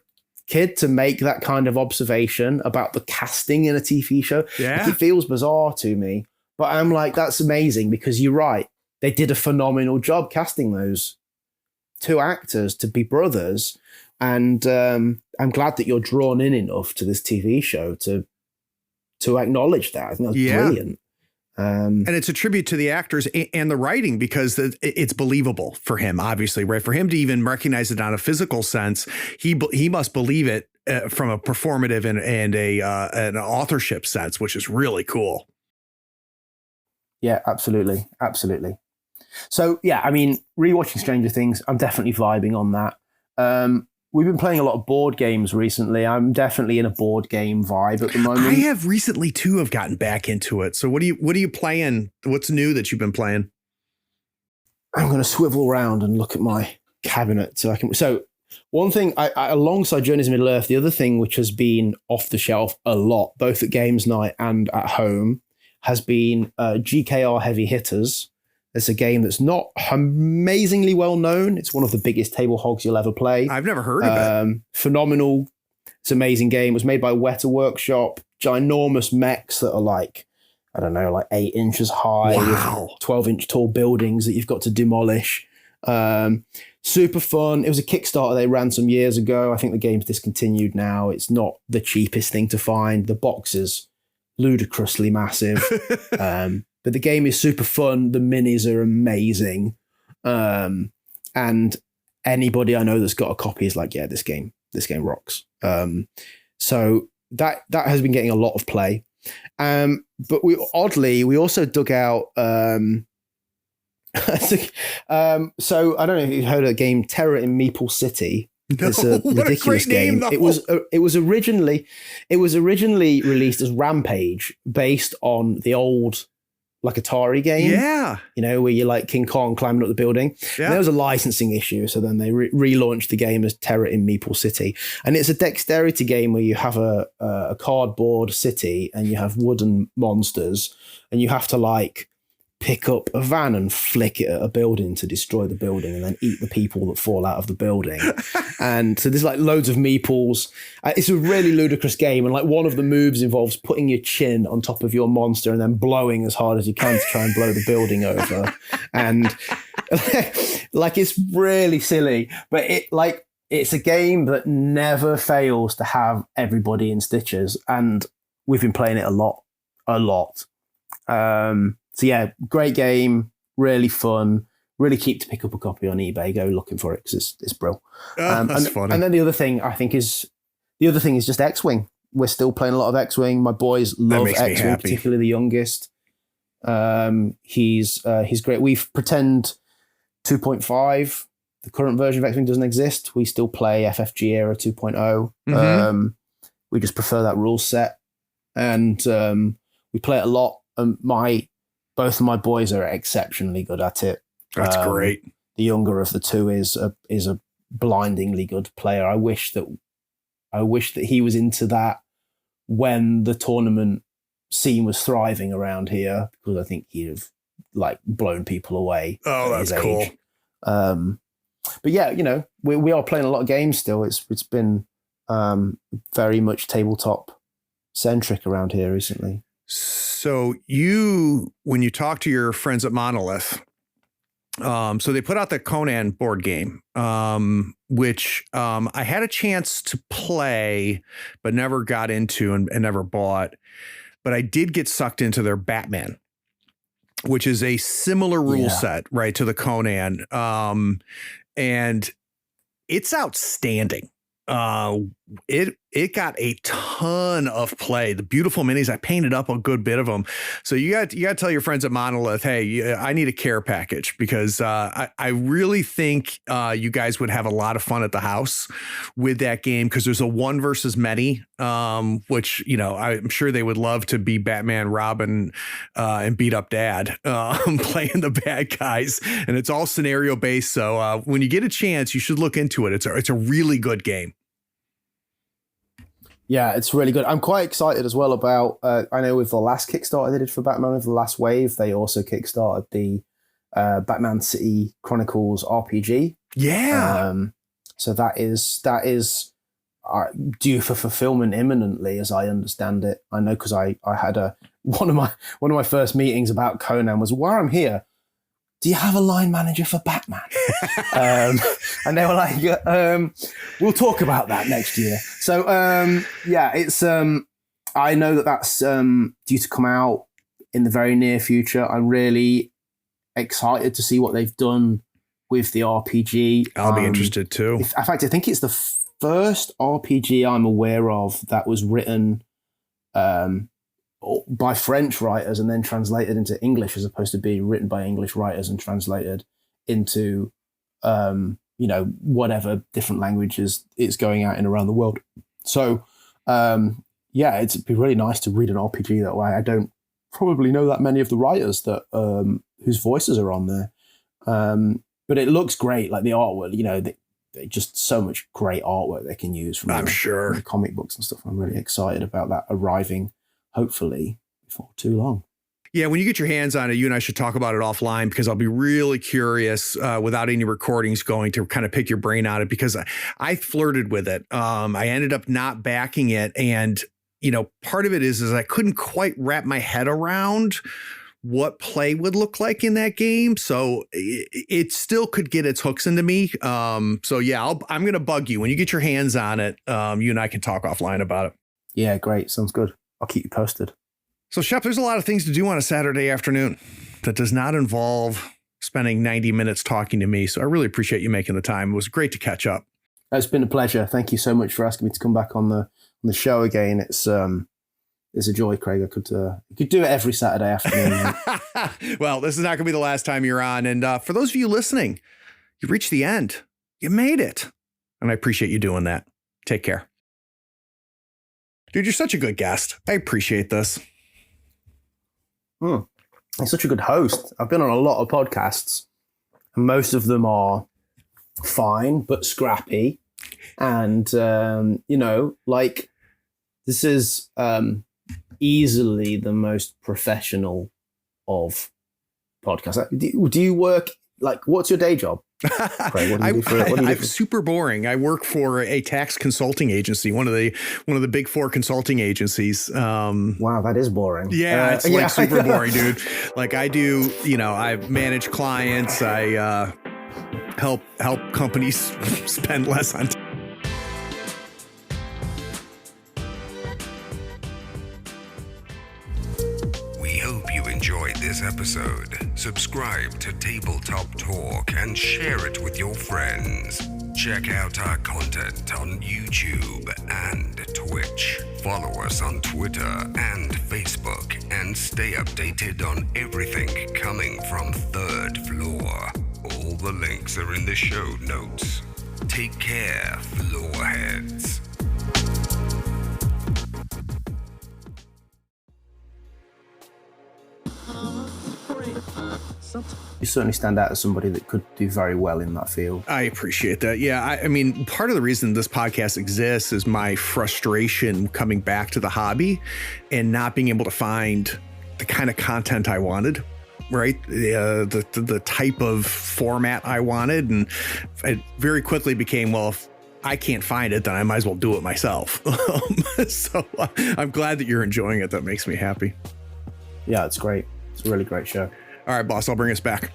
kid to make that kind of observation about the casting in a TV show, yeah, it feels bizarre to me. But I'm like, that's amazing because you're right. They did a phenomenal job casting those two actors to be brothers. And I'm glad that you're drawn in enough to this TV show to acknowledge that. I think that's brilliant. And it's a tribute to the actors and the writing because it's believable for him, obviously, right? For him to even recognize it on a physical sense, he must believe it from a performative and an authorship sense, which is really cool. Yeah, absolutely. Absolutely. So, yeah, I mean, rewatching Stranger Things, I'm definitely vibing on that. We've been playing a lot of board games recently. I'm definitely in a board game vibe at the moment. I have recently too have gotten back into it. So what are you playing? What's new that you've been playing? I'm going to swivel around and look at my cabinet so I can. So one thing, I alongside Journeys to Middle Earth, the other thing which has been off the shelf a lot, both at games night and at home, has been GKR Heavy Hitters. It's a game that's not amazingly well known. It's one of the biggest table hogs you'll ever play. I've never heard of it. Phenomenal. It's an amazing game. It was made by Weta Workshop. Ginormous mechs that are like 8 inches high. Wow. With 12-inch tall buildings that you've got to demolish. Super fun. It was a Kickstarter they ran some years ago. I think the game's discontinued now. It's not the cheapest thing to find. The box is ludicrously massive. But the game is super fun. The minis are amazing. And anybody I know that's got a copy is like, yeah, this game rocks. So that has been getting a lot of play. But we also dug out so I don't know if you've heard of the game Terror in Meeple City. No, It's a ridiculous game. Name, It was originally released as Rampage, based on the old like Atari game. Yeah. You know, where you're like King Kong climbing up the building. Yeah. There was a licensing issue, so then they relaunched the game as Terror in Meeple City. And it's a dexterity game where you have a cardboard city and you have wooden monsters, and you have to like pick up a van and flick it at a building to destroy the building and then eat the people that fall out of the building. And so there's like loads of meeples. It's a really ludicrous game. And like one of the moves involves putting your chin on top of your monster and then blowing as hard as you can to try and blow the building over. And like, it's really silly, but it's a game that never fails to have everybody in stitches. And we've been playing it a lot. So yeah, great game, really fun, really keep to pick up a copy on eBay. Go looking for it because it's brilliant. That's funny. And then the other thing is just X-Wing. We're still playing a lot of X-Wing. My boys love X-Wing, particularly the youngest. He's great. We've pretend 2.5. The current version of X-Wing doesn't exist. We still play FFG era 2.0. Mm-hmm. We just prefer that rule set, and we play it a lot. And both of my boys are exceptionally good at it. That's great. The younger of the two is a blindingly good player. I wish that he was into that when the tournament scene was thriving around here, because I think he'd have like blown people away. Oh, that's cool. But yeah, you know, we are playing a lot of games still. It's been very much tabletop centric around here recently. So when you talk to your friends at Monolith, so they put out the Conan board game, which I had a chance to play, but never got into and never bought. But I did get sucked into their Batman, which is a similar rule set, right, to the Conan. And it's outstanding. It got a ton of play. The beautiful minis, I painted up a good bit of them. So you got to tell your friends at Monolith, hey, I need a care package, because I really think you guys would have a lot of fun at the house with that game, because there's a one versus many, which, you know, I'm sure they would love to be Batman, Robin, and beat up Dad, playing the bad guys, and it's all scenario based. So when you get a chance, you should look into it. It's a really good game. Yeah, it's really good. I'm quite excited as well about, I know with the last Kickstarter they did for Batman, with the last wave, they also kickstarted the Batman City Chronicles RPG. Yeah. So that is due for fulfillment imminently, as I understand it. I know, because I had one of my first meetings about Conan was, while I'm here, do you have a line manager for Batman? And they were like, we'll talk about that next year. So, yeah, it's, I know that's due to come out in the very near future. I'm really excited to see what they've done with the RPG. I'll be interested too. In fact, I think it's the first RPG I'm aware of that was written by French writers and then translated into English, as opposed to being written by English writers and translated into, you know, whatever different languages it's going out in around the world. So, yeah, it'd be really nice to read an RPG that way. I don't probably know that many of the writers that whose voices are on there, but it looks great. Like the artwork, you know, they just so much great artwork they can use from the comic books and stuff. I'm really excited about that arriving, hopefully before too long. Yeah, when you get your hands on it, you and I should talk about it offline, because I'll be really curious, without any recordings going, to kind of pick your brain on it, because I flirted with it. I ended up not backing it. And, you know, part of it is I couldn't quite wrap my head around what play would look like in that game. So it still could get its hooks into me. So yeah, I'm going to bug you when you get your hands on it. You and I can talk offline about it. Yeah, great. Sounds good. I'll keep you posted. So Shep, there's a lot of things to do on a Saturday afternoon that does not involve spending 90 minutes talking to me. So I really appreciate you making the time. It was great to catch up. It's been a pleasure. Thank you so much for asking me to come back on the show again. It's a joy, Craig. I could do it every Saturday afternoon. Well, this is not going to be the last time you're on. And for those of you listening, you reached the end. You made it. And I appreciate you doing that. Take care. Dude, you're such a good guest. I appreciate this. You're such a good host. I've been on a lot of podcasts, and most of them are fine but scrappy. And, like this is easily the most professional of podcasts. Do you work, like, what's your day job? Craig, what do you do for it? I'm super boring. I work for a tax consulting agency, one of the big four consulting agencies. Wow, that is boring. Yeah, it's like super boring, dude. Like I do, I manage clients. I help companies spend less on. We hope you enjoyed this episode. Subscribe to Tabletop Talk and share it with your friends. Check out our content on YouTube and Twitch. Follow us on Twitter and Facebook and stay updated on everything coming from Third Floor. All the links are in the show notes. Take care, floorheads. You certainly stand out as somebody that could do very well in that field. I appreciate that. Yeah. I mean, part of the reason this podcast exists is my frustration coming back to the hobby and not being able to find the kind of content I wanted. Right. The type of format I wanted. And it very quickly became, well, if I can't find it, then I might as well do it myself. So I'm glad that you're enjoying it. That makes me happy. Yeah, it's great. It's a really great show. All right, boss, I'll bring us back.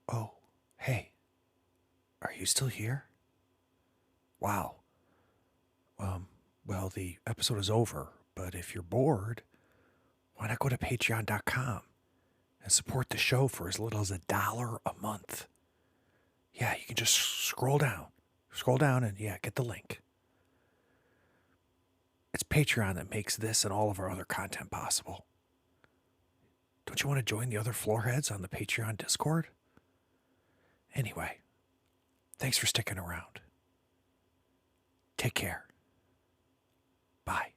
Oh, hey, are you still here? Wow. Well, the episode is over, but if you're bored, why not go to patreon.com and support the show for as little as $1 a month? Yeah, you can just scroll down and get the link. It's Patreon that makes this and all of our other content possible. Don't you want to join the other floorheads on the Patreon Discord? Anyway, thanks for sticking around. Take care. Bye.